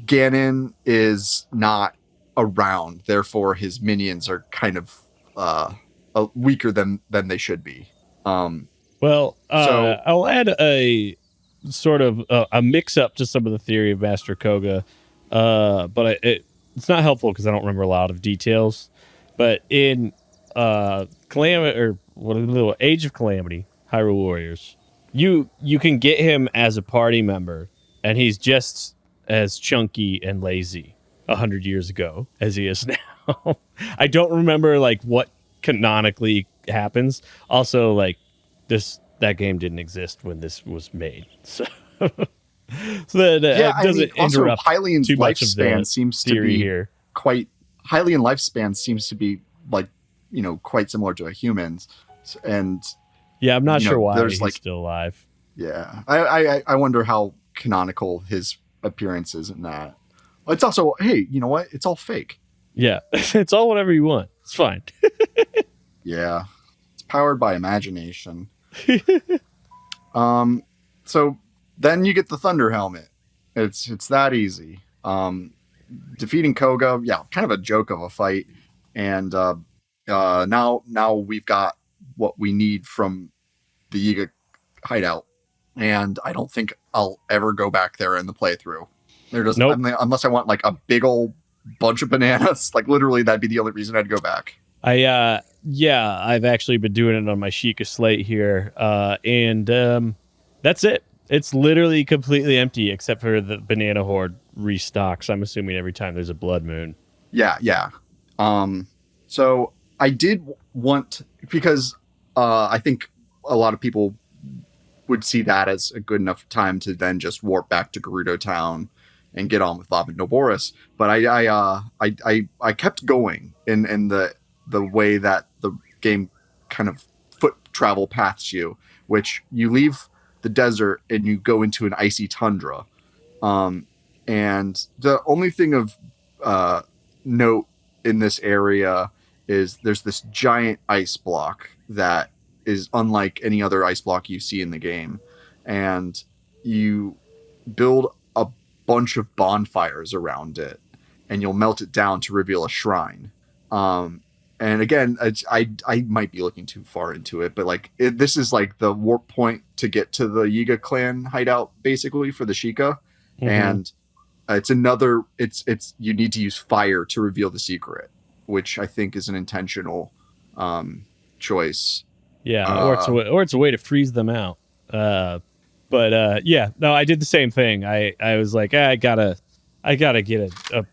Ganon is not around, therefore his minions are kind of weaker than they should be. So I'll add a sort of a mix up to some of the theory of Master Koga, but it's not helpful because I don't remember a lot of details. But in Age of Calamity, Hyrule Warriors, you can get him as a party member, and he's just as chunky and lazy 100 years ago as he is now. I don't remember like what canonically happens. Also, like that game didn't exist when this was made, so that doesn't interrupt Hylian's too much of the seems to theory be here. Hylian lifespan seems to be like quite similar to a human's, and yeah, I'm not sure why he's like, still alive. Yeah, I wonder how canonical his appearance is in that. It's also, hey, you know what? It's all fake. Yeah, it's all whatever you want. It's fine. Yeah, it's powered by imagination. So then you get the Thunder Helmet. It's that easy. Defeating Koga, yeah, kind of a joke of a fight. And now we've got what we need from the Yiga hideout. And I don't think I'll ever go back there in the playthrough. Nope. Unless I want like a big old bunch of bananas. Like literally, that'd be the only reason I'd go back. I've actually been doing it on my Sheikah slate here, and that's it. It's literally completely empty except for the banana horde restocks. I'm assuming every time there's a blood moon. Yeah. So I did want, because I think a lot of people would see that as a good enough time to then just warp back to Gerudo Town and get on with Bob and Naboris. But I kept going in the way that the game kind of foot travel paths you, which you leave the desert and you go into an icy tundra. And the only thing of note in this area is there's this giant ice block that is unlike any other ice block you see in the game, and you build a bunch of bonfires around it, and you'll melt it down to reveal a shrine. Um, and again, I might be looking too far into it, but like this is like the warp point to get to the Yiga clan hideout, basically for the Sheikah, and it's you need to use fire to reveal the secret, which I think is an intentional choice. Yeah, or it's a way to freeze them out. Yeah, no, I did the same thing. I was like, I gotta get a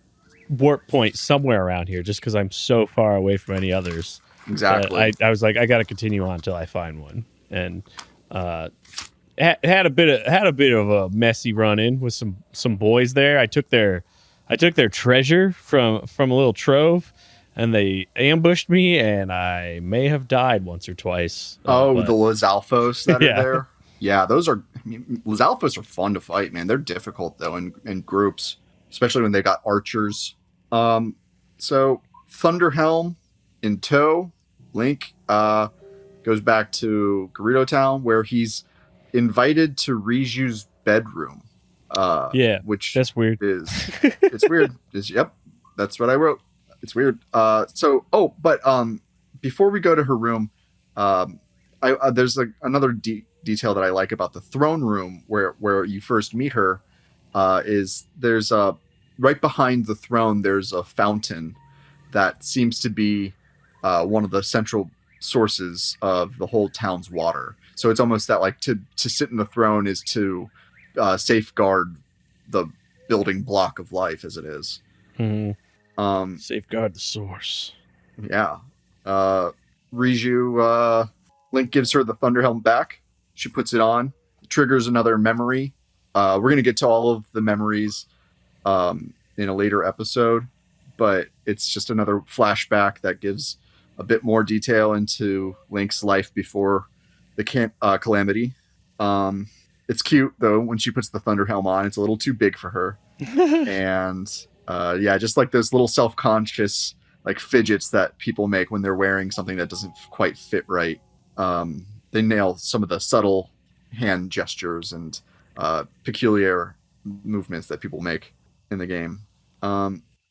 warp point somewhere around here, just because I'm so far away from any others. Exactly. I was like, I gotta continue on until I find one, and had a bit of a messy run in with some boys there. I took their treasure from a little trove, and they ambushed me, and I may have died once or twice. The Lizalfos that Yeah. are there. Yeah, those are. I mean, Lizalfos are fun to fight, man. They're difficult though in groups, especially when they got archers. So Thunderhelm in tow, Link goes back to Gerudo Town, where he's invited to Riju's bedroom. Which that's weird. It's weird. Yep, that's what I wrote. It's weird. Before we go to her room, there's another detail that I like about the throne room where you first meet her. Is there's right behind the throne there's a fountain that seems to be one of the central sources of the whole town's water. So it's almost that like to sit in the throne is to safeguard the building block of life as it is. Mm-hmm. Safeguard the source. Yeah. Riju, Link gives her the Thunderhelm back. She puts it on, triggers another memory. We're going to get to all of the memories in a later episode, but it's just another flashback that gives a bit more detail into Link's life before the calamity. It's cute, though, when she puts the Thunderhelm on. It's a little too big for her. And just like those little self-conscious like fidgets that people make when they're wearing something that doesn't quite fit right. They nail some of the subtle hand gestures and peculiar movements that people make in the game.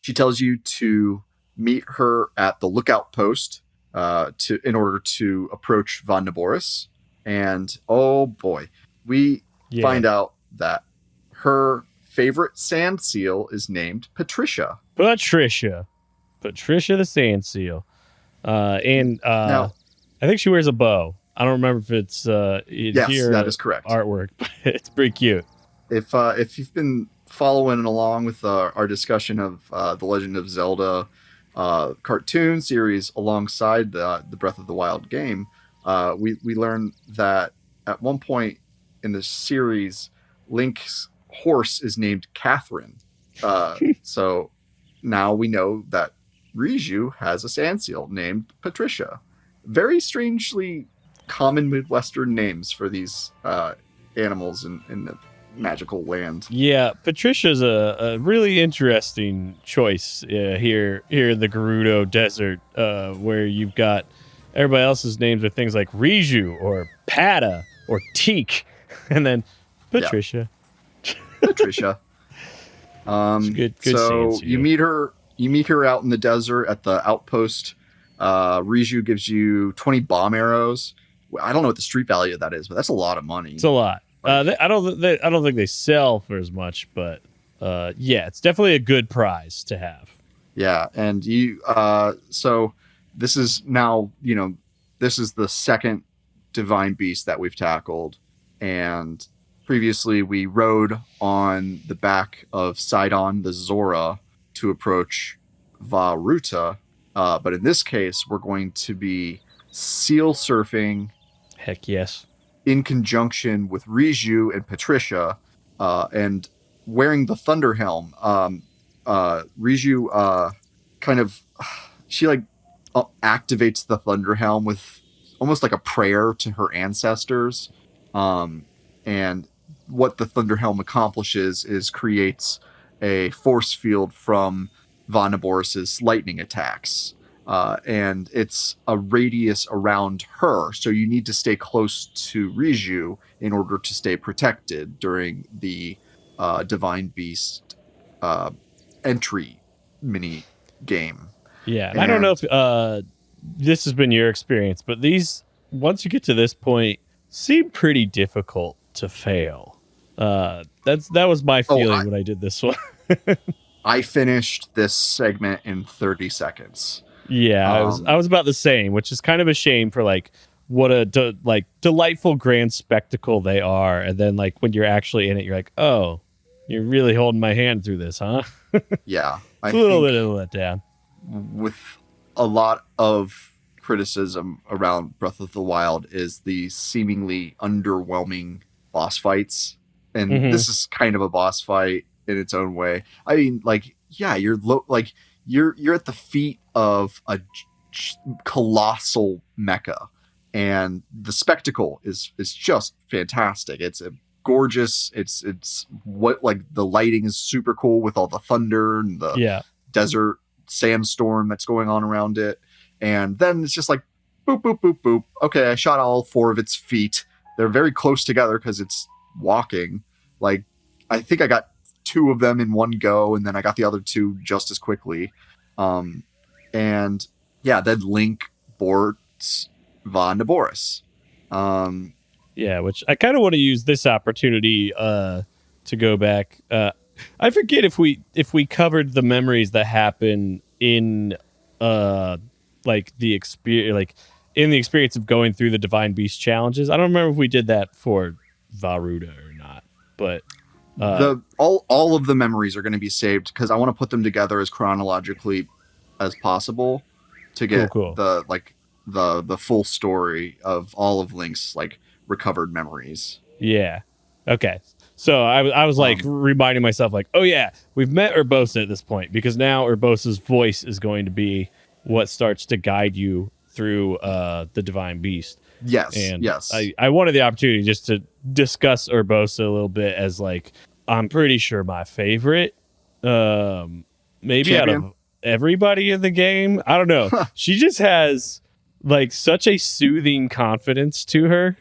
She tells you to meet her at the lookout post in order to approach Von Naboris. And oh boy, we find out that her favorite sand seal is named Patricia. Patricia the sand seal. Now, I think she wears a bow. I don't remember if it's yes, here that is correct. Artwork, but it's pretty cute. If you've been following along with our discussion of the Legend of Zelda cartoon series alongside the Breath of the Wild game, we learned that at one point in the series, Link's horse is named Catherine. So now we know that Riju has a sand seal named Patricia. Very strangely common Midwestern names for these animals in the magical land. Yeah, Patricia's a really interesting choice here in the Gerudo Desert, where you've got everybody else's names are things like Riju or Pata or Teak, and then Patricia. Yeah. Patricia. Good so you meet her out in the desert at the outpost. Riju gives you 20 bomb arrows. I don't know what the street value of that is, but that's a lot of money. It's a lot. I don't think they sell for as much, but it's definitely a good prize to have. Yeah, and you so this is now, this is the second divine beast that we've tackled, and previously we rode on the back of Sidon the Zora to approach Vah Ruta, but in this case we're going to be seal surfing. Heck yes. In conjunction with Riju and Patricia, and wearing the Thunderhelm. Riju she activates the Thunderhelm with almost like a prayer to her ancestors. And what the Thunderhelm accomplishes is creates a force field from Von Naboris' lightning attacks. and it's a radius around her. So you need to stay close to Riju in order to stay protected during the Divine Beast uh, entry mini game. Yeah, and I don't know And if this has been your experience, but these once you get to this point, seem pretty difficult to fail. That was my oh, feeling when I did this one. I finished this segment in 30 seconds. Yeah, I Um, was about the same, which is kind of a shame for like what a delightful grand spectacle they are, and then like when you're actually in it, you're like, oh, you're really holding my hand through this, huh? yeah, It's I a little think bit of a letdown. with a lot of criticism around Breath of the Wild is the seemingly underwhelming boss fights. And Hmm. this is kind of a boss fight in its own way. I mean, like, yeah, you're at the feet of a colossal mecha, and the spectacle is just fantastic. It's a gorgeous. It's what like the lighting is super cool with all the thunder and the Yeah, desert sandstorm that's going on around it. And then it's just like boop, boop, boop, boop. Okay, I shot all four of its feet. They're very close together because it's walking. Like, I think I got two of them in one go, and then I got the other two just as quickly. Um, and yeah, then Link boards Von Naboris. Um, yeah. Which I kind of want to use this opportunity to go back. I forget if we covered the memories that happen in uh like the experience in the experience of going through the Divine Beast challenges. I don't remember if we did that for Varuda or not, but the all of the memories are going to be saved because I want to put them together as chronologically as possible to cool, get cool. the full story of all of Link's like recovered memories. Yeah. Okay. So I was like Um, reminding myself like, oh yeah, we've met Urbosa at this point because now Urbosa's voice is going to be what starts to guide you through the Divine Beast. yes, And yes, I wanted the opportunity just to discuss Urbosa a little bit as like I'm pretty sure my favorite. Um maybe out champion. of everybody in the game. I don't know. She just has like such a soothing confidence to her.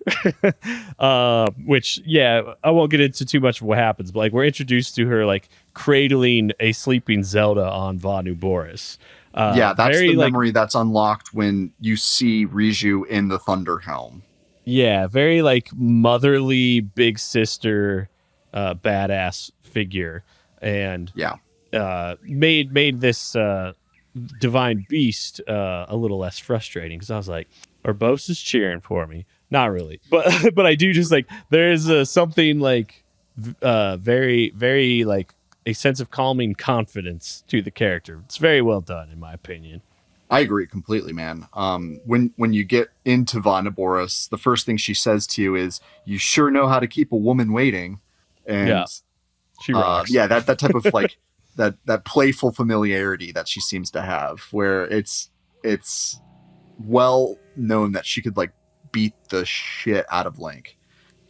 Which yeah, I won't get into too much of what happens, but like we're introduced to her like cradling a sleeping Zelda on Vanu Boris. Yeah, that's the Very like memory that's unlocked when you see Riju in the Thunder Helm. yeah, very like motherly big sister badass figure, and Yeah, made this divine beast a little less frustrating because I was like, Urbos is cheering for me. Not really, but but I do just like there's something like very like a sense of calming confidence to the character. It's very well done in my opinion. I agree completely, man. When you get into Vonaboris, the first thing she says to you is, "You sure know how to keep a woman waiting," Yeah, and she rocks. yeah, that type of like that playful familiarity that she seems to have, where it's well known that she could like beat the shit out of Link,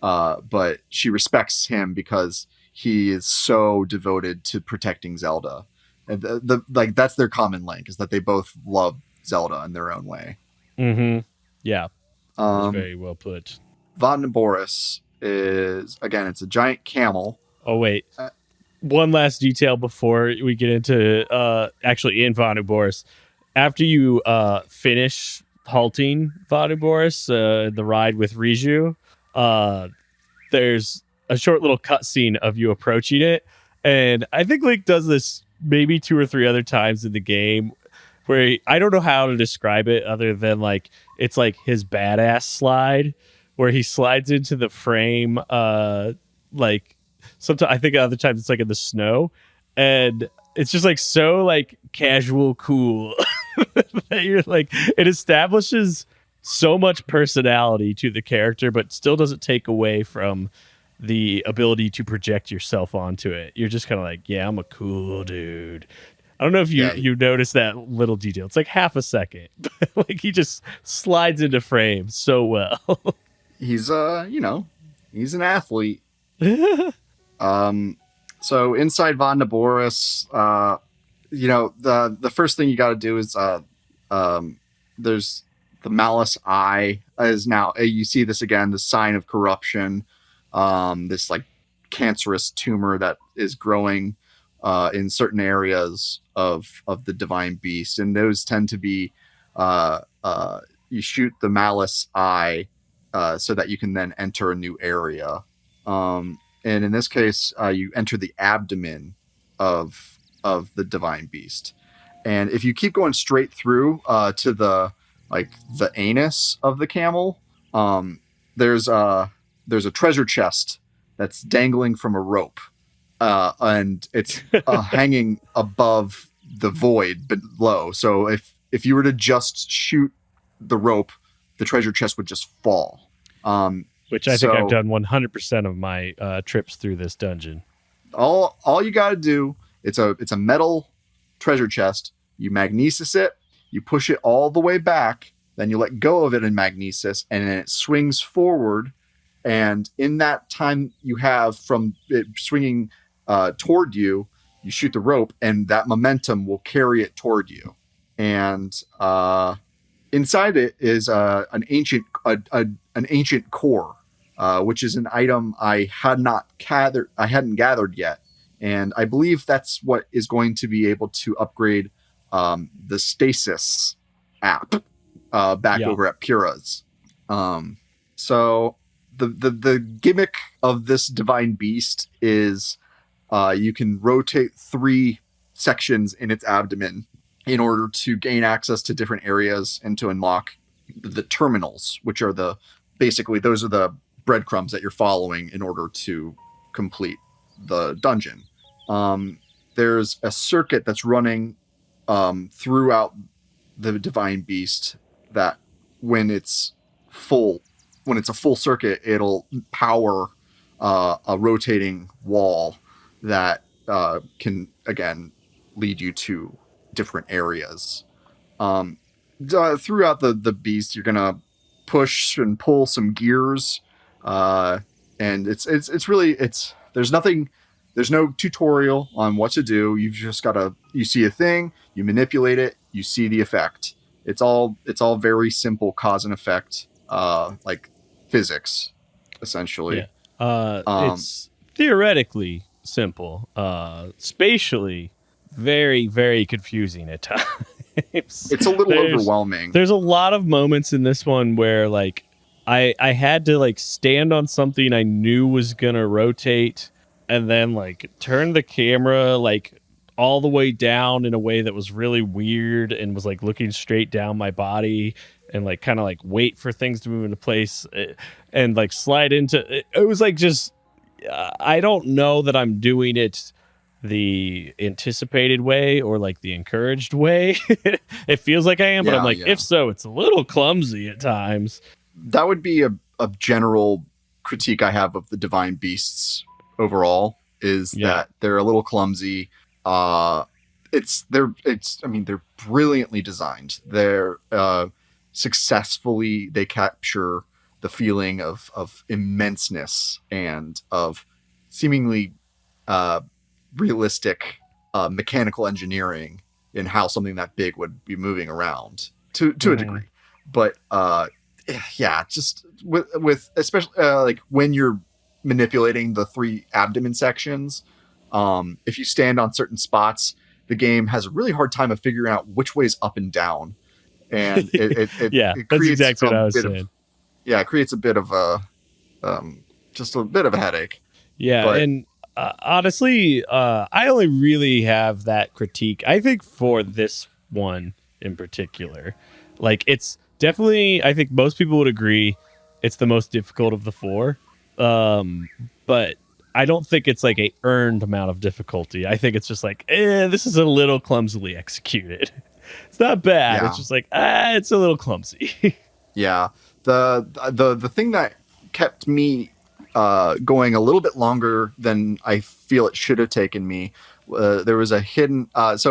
but she respects him because he is so devoted to protecting Zelda. And like that's their common link is that they both love Zelda in their own way. Mm-hmm. Yeah, that was Um, very well put. Von Naboris is again, it's a giant camel. Oh wait, Uh, one last detail before we get into actually in Vanuboris. After you finish halting Vanuboris, the ride with Riju, uh, there's a short little cutscene of you approaching it, and I think Link does this maybe two or three other times in the game, where I don't know how to describe it other than like it's like his badass slide, where he slides into the frame, like sometimes I think other times it's like in the snow, and it's just like so like casual cool that you're like it establishes so much personality to the character, but still doesn't take away from the ability to project yourself onto it. You're just kind of like, yeah, I'm a cool dude. I don't know if yeah, you noticed that little detail. It's like half a second. Like he just slides into frame so well. he's he's an athlete. Um, so inside Von Naboris, the first thing you got to do is there's the malice eye is now you see this again, the sign of corruption, this like cancerous tumor that is growing in certain areas of the divine beast, and those tend to be uh, uh, you shoot the malice eye so that you can then enter a new area. And in this case, you enter the abdomen of the divine beast. And if you keep going straight through to the anus of the camel, um, there's a treasure chest that's dangling from a rope, and it's hanging above the void below. So if you were to just shoot the rope, the treasure chest would just fall. Which I think I've done 100% of my trips through this dungeon. All you got to do, it's a metal treasure chest. You magnesis it, you push it all the way back, then you let go of it in magnesis, and then it swings forward. And in that time you have from it swinging toward you, you shoot the rope, and that momentum will carry it toward you. And inside it is an ancient core, which is an item I hadn't gathered yet, and I believe that's what is going to be able to upgrade the stasis app back over at Pura's. So the gimmick of this divine beast is you can rotate 3 sections in its abdomen in order to gain access to different areas and to unlock the terminals, which are basically those are the breadcrumbs that you're following in order to complete the dungeon. There's a circuit that's running throughout the divine beast that when it's a full circuit, it'll power a rotating wall that can again lead you to different areas. Throughout the beast, you're gonna push and pull some gears, and it's really there's no tutorial on what to do. You've just you see a thing, you manipulate it, you see the effect. It's all very simple cause and effect, like physics, essentially. Yeah. It's theoretically simple. Spatially, very, very confusing at times. It's a little overwhelming. There's a lot of moments in this one where like I had to like stand on something I knew was gonna rotate, and then like turn the camera like all the way down in a way that was really weird and was like looking straight down my body, and like kind of like wait for things to move into place, and like slide into it. It was like just I don't know that I'm doing it the anticipated way or like the encouraged way. It feels like I am, but I'm like, if so, it's a little clumsy at times. That would be a general critique I have of the divine beasts overall, is that they're a little clumsy. They're brilliantly designed. They're successfully, they capture the feeling of immenseness and of seemingly realistic mechanical engineering in how something that big would be moving around to a degree. But just with especially like when you're manipulating the 3 abdomen sections, if you stand on certain spots, the game has a really hard time of figuring out which way is up and down, and it that's exactly what I was saying. It creates a bit of just a bit of a headache. And honestly, I only really have that critique, I think, for this one in particular. Like, it's definitely, I think most people would agree, it's the most difficult of the 4. But I don't think it's like a earned amount of difficulty. I think it's just like, this is a little clumsily executed. It's not bad. Yeah. It's just like, it's a little clumsy. Yeah. The thing that kept me going a little bit longer than I feel it should have taken me, there was a hidden as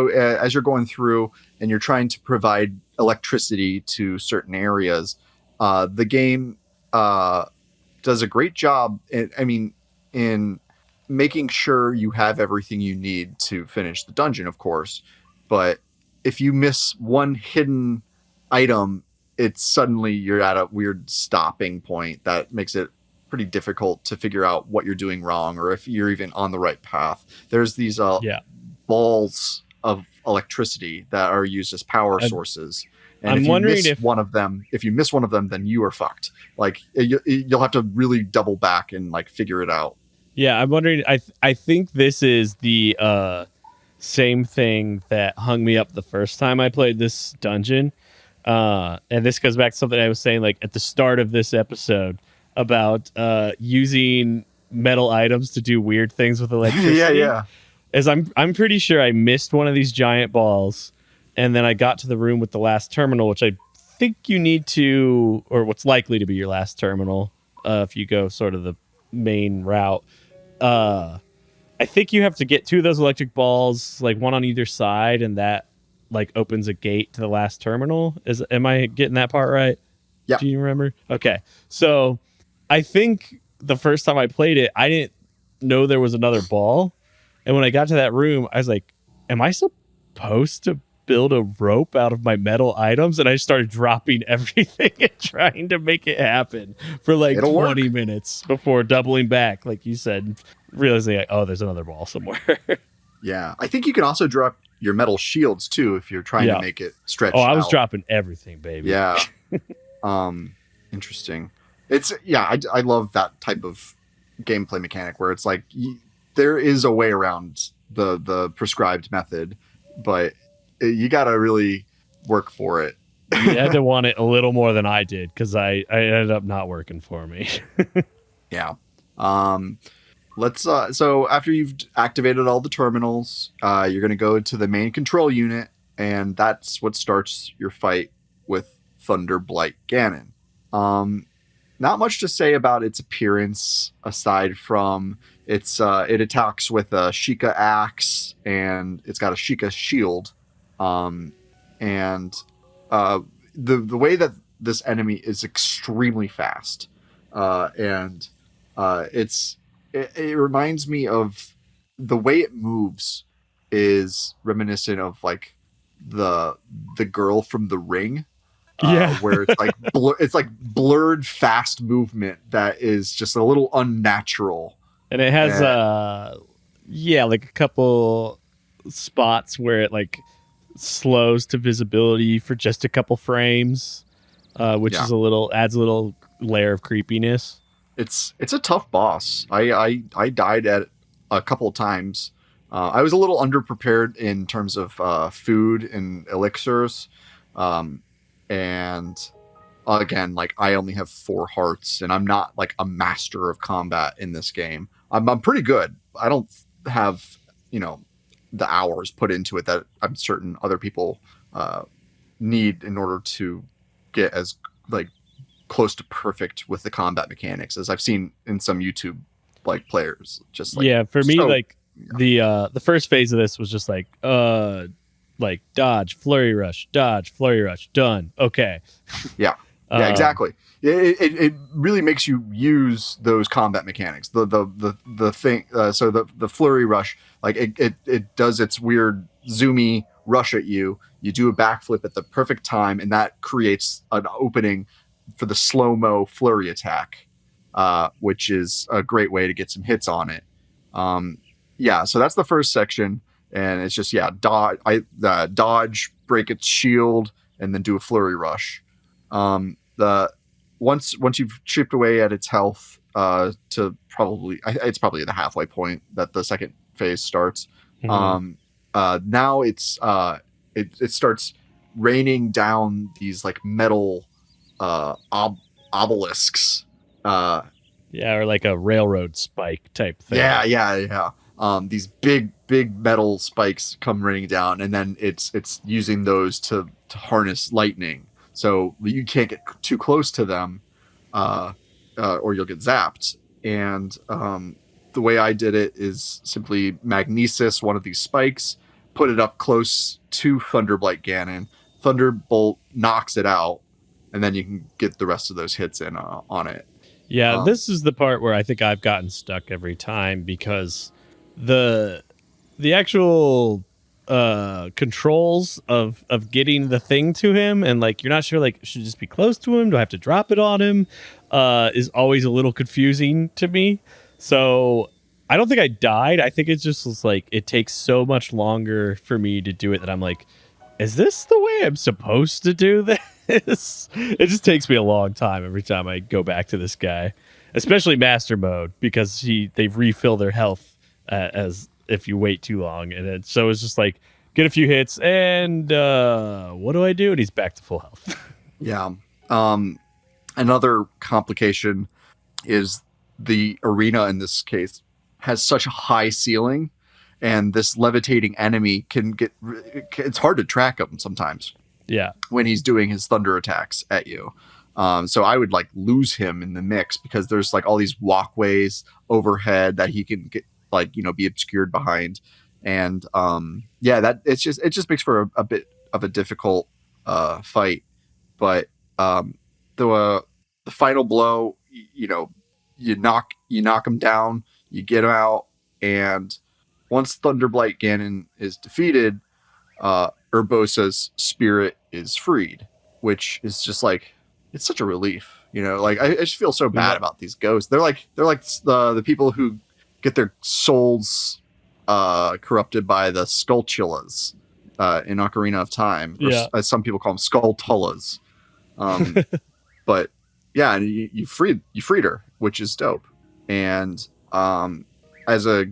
you're going through and you're trying to provide electricity to certain areas, the game does a great job in making sure you have everything you need to finish the dungeon, of course. But if you miss one hidden item, it's suddenly you're at a weird stopping point that makes it pretty difficult to figure out what you're doing wrong or if you're even on the right path. There's these Yeah. balls of electricity that are used as power I, sources. And I'm if you wondering miss if one of them, then you are fucked. Like you'll have to really double back and like figure it out. yeah, I'm wondering. I think this is the same thing that hung me up the first time I played this dungeon. And this goes back to something I was saying like at the start of this episode about using metal items to do weird things with Yeah, electricity. yeah. As I'm pretty sure I missed one of these giant balls, and then I got to the room with the last terminal, which I think you need to, or what's likely to be your last terminal, if you go sort of the main route. Uh, I think you have to get two of those electric balls, like one on either side, and that like opens a gate to the last terminal. Am I getting that part right? Yeah. Do you remember? Okay. So I think the first time I played it, I didn't know there was another ball. And when I got to that room, I was like, am I supposed to build a rope out of my metal items? And I started dropping everything and trying to make it happen for like It'll 20 work. minutes before doubling back, like you said, realizing, like, oh, there's another ball somewhere. Yeah. I think you can also drop your metal shields too if you're trying Yeah. to make it stretch Oh, I was out. dropping everything, baby. Yeah. Interesting. It's I love that type of gameplay mechanic where it's like there is a way around the prescribed method, but you got to really work for it. You had to want it a little more than I did because I ended up not working for me. Yeah. Let's so after you've activated all the terminals, you're going to go to the main control unit, and that's what starts your fight with Thunder Blight Ganon. Not much to say about its appearance aside from it attacks with a Sheikah axe and it's got a Sheikah shield. And the way that this enemy is extremely fast, and it reminds me of the way it moves is reminiscent of like the girl from The Ring. Yeah. Where it's like it's like blurred fast movement that is just a little unnatural. And it has like a couple spots where it like slows to visibility for just a couple frames, which is adds a little layer of creepiness. It's a tough boss. I died at a couple of times. I was a little underprepared in terms of food and elixirs. And again, like I only have 4 hearts and I'm not like a master of combat in this game. I'm pretty good. I don't have, the hours put into it that I'm certain other people need in order to get as like close to perfect with the combat mechanics as I've seen in some YouTube like players. Just like, yeah, for me, like the first phase of this was just like dodge, flurry rush, done. Okay. Yeah, exactly. It really makes you use those combat mechanics. The thing. So the flurry rush, like it does its weird zoomy rush at you. You do a backflip at the perfect time, and that creates an opening for the slow-mo flurry attack, which is a great way to get some hits on it. So that's the first section. And it's just dodge, break its shield, and then do a flurry rush. Once you've chipped away at its health to it's probably the halfway point that the second phase starts. Mm-hmm. Now it starts raining down these like metal obelisks. Or like a railroad spike type thing. Yeah. These big metal spikes come raining down, and then it's using those to harness lightning. So you can't get too close to them, or you'll get zapped. And the way I did it is simply magnesis one of these spikes, put it up close to Thunderblight Ganon. Thunderbolt knocks it out, and then you can get the rest of those hits in on it. Yeah, this is the part where I think I've gotten stuck every time because the actual controls of getting the thing to him, and like you're not sure like should I just be close to him, do I have to drop it on him, is always a little confusing to me. So I don't think I died. I think it's just like it takes so much longer for me to do it that I'm like, is this the way I'm supposed to do this? It just takes me a long time every time I go back to this guy, especially master mode, because they refill their health as if you wait too long, and so it's just like get a few hits and what do I do? And he's back to full health. Yeah. Another complication is the arena in this case has such a high ceiling, and this levitating enemy it's hard to track him sometimes. Yeah. When he's doing his thunder attacks at you. So I would like lose him in the mix because there's like all these walkways overhead that he can get like, be obscured behind. And that it just makes for a bit of a difficult fight. But the final blow, you knock him down, you get him out, and once Thunderblight Ganon is defeated, Urbosa's spirit is freed, which is just like, it's such a relief, like I just feel so bad about these ghosts. They're like the people who get their souls corrupted by the Skulltulas in Ocarina of Time, or as some people call them, Skulltulas. But yeah, and you freed her, which is dope. And as a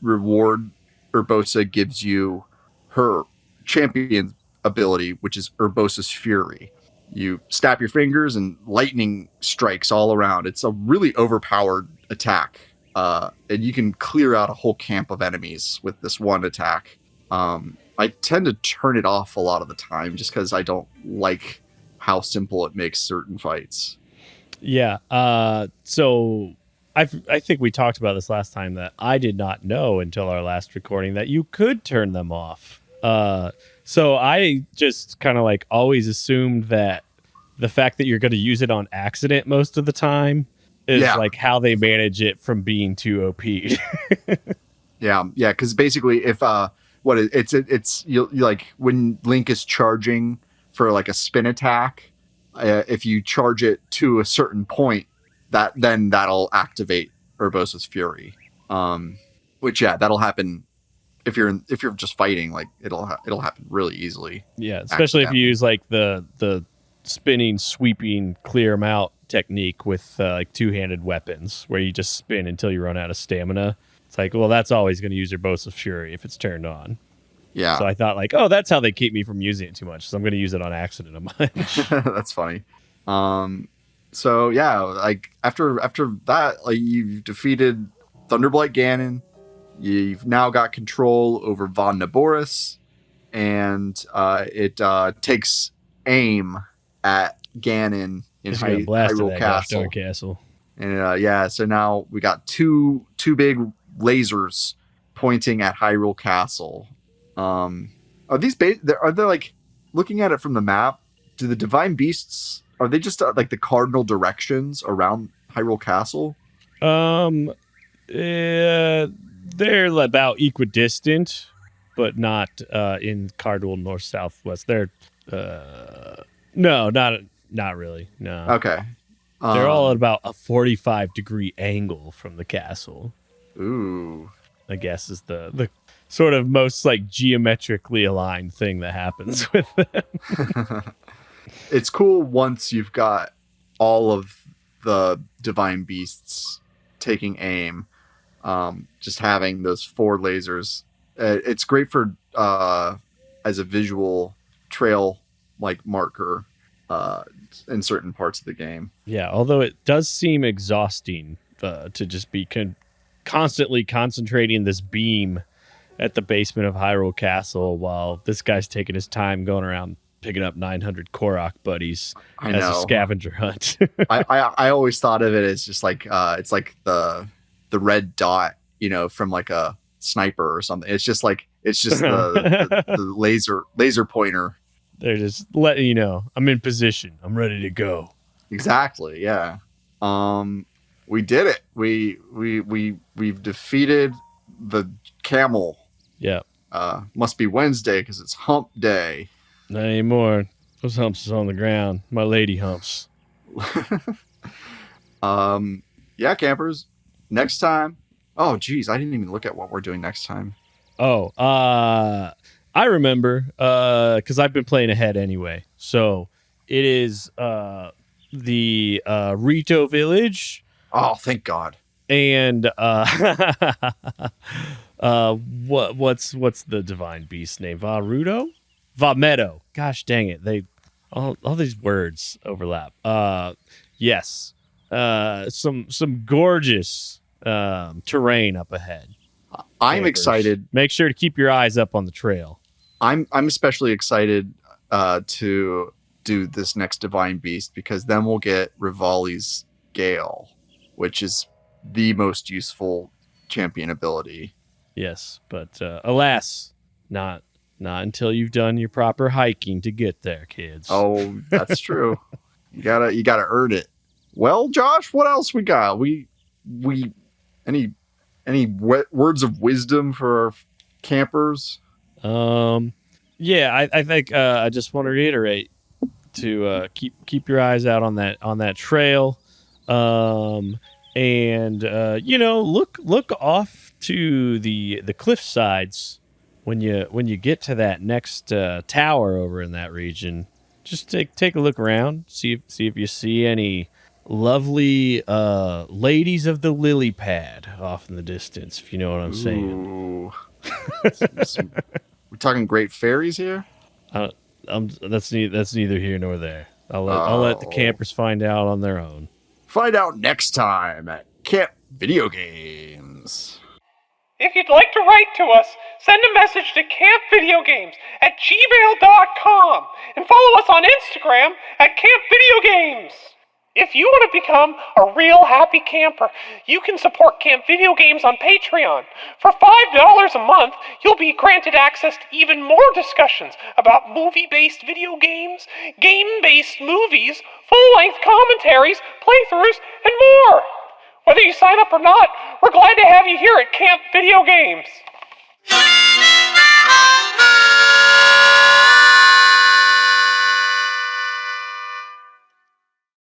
reward, Urbosa gives you her champion ability, which is Urbosa's Fury. You snap your fingers and lightning strikes all around. It's a really overpowered attack. And you can clear out a whole camp of enemies with this one attack. I tend to turn it off a lot of the time just because I don't like how simple it makes certain fights. Yeah. So I think we talked about this last time, that I did not know until our last recording that you could turn them off. So I just kind of like always assumed that the fact that you're going to use it on accident most of the time is like how they manage it from being too OP. Yeah. Because basically, if it's you like when Link is charging for like a spin attack, if you charge it to a certain point, that'll activate Urbosa's Fury. Which that'll happen if you're just fighting. Like it'll happen really easily. Yeah, especially if you use like the spinning, sweeping, clear them out technique with like two-handed weapons, where you just spin until you run out of stamina. It's like, well, that's always going to use Urbosa's Fury if it's turned on. Yeah. So I thought like, oh, that's how they keep me from using it too much. So I'm going to use it on accident a bunch. That's funny. So yeah, like after that, like you've defeated Thunderblight Ganon. You've now got control over Von Naboris, and it takes aim at Ganon in Hyrule Castle. And so now we got two big lasers pointing at Hyrule Castle. Are these are they like, looking at it from the map, do the divine beasts, are they just like the cardinal directions around Hyrule Castle? They're about equidistant, but not in cardinal north southwest. They're no, not really. No. Okay. They're all at about a 45-degree angle from the castle. Ooh. I guess is the sort of most like geometrically aligned thing that happens with them. It's cool once you've got all of the divine beasts taking aim. Just having those 4 lasers, it's great for as a visual trail like marker in certain parts of the game. Yeah, although it does seem exhausting to just be constantly concentrating this beam at the basement of Hyrule Castle while this guy's taking his time going around picking up 900 Korok buddies as a scavenger hunt. I always thought of it as just like it's like the red dot, from like a sniper or something. It's just the laser pointer. They're just letting you know, I'm in position, I'm ready to go. Exactly. Yeah. We did it. We've defeated the camel. Yeah. Must be Wednesday because it's hump day. Not anymore. Those humps is on the ground. My lady humps. Yeah, campers. Next time. Oh, geez, I didn't even look at what we're doing next time. Oh, I remember because I've been playing ahead anyway. So it is the Rito Village Oh, thank God. and what's the divine beast name? Varudo? Vamedo. Gosh dang it. They all these words overlap. Yes. Some gorgeous terrain up ahead. I'm Campers. excited. Make sure to keep your eyes up on the trail. I'm especially excited to do this next divine beast because then we'll get Rivali's Gale, which is the most useful champion ability. Yes, but alas, not until you've done your proper hiking to get there, kids. Oh, that's true. You gotta earn it. Well, Josh, what else we got? We any words of wisdom for our campers? Yeah, I think I just want to reiterate to keep your eyes out on that trail, and look off to the cliff sides when you get to that next tower over in that region. Just take a look around, see if you see any lovely ladies of the lily pad off in the distance, if you know what I'm saying. Ooh. We're talking great fairies here. That's neither here nor there. I'll let the campers find out on their own. Find out next time at Camp Video Games. If you'd like to write to us, send a message to campvideogames@gmail.com and follow us on Instagram at campvideogames. If you want to become a real happy camper, you can support Camp Video Games on Patreon. For $5 a month, you'll be granted access to even more discussions about movie-based video games, game-based movies, full-length commentaries, playthroughs, and more. Whether you sign up or not, we're glad to have you here at Camp Video Games.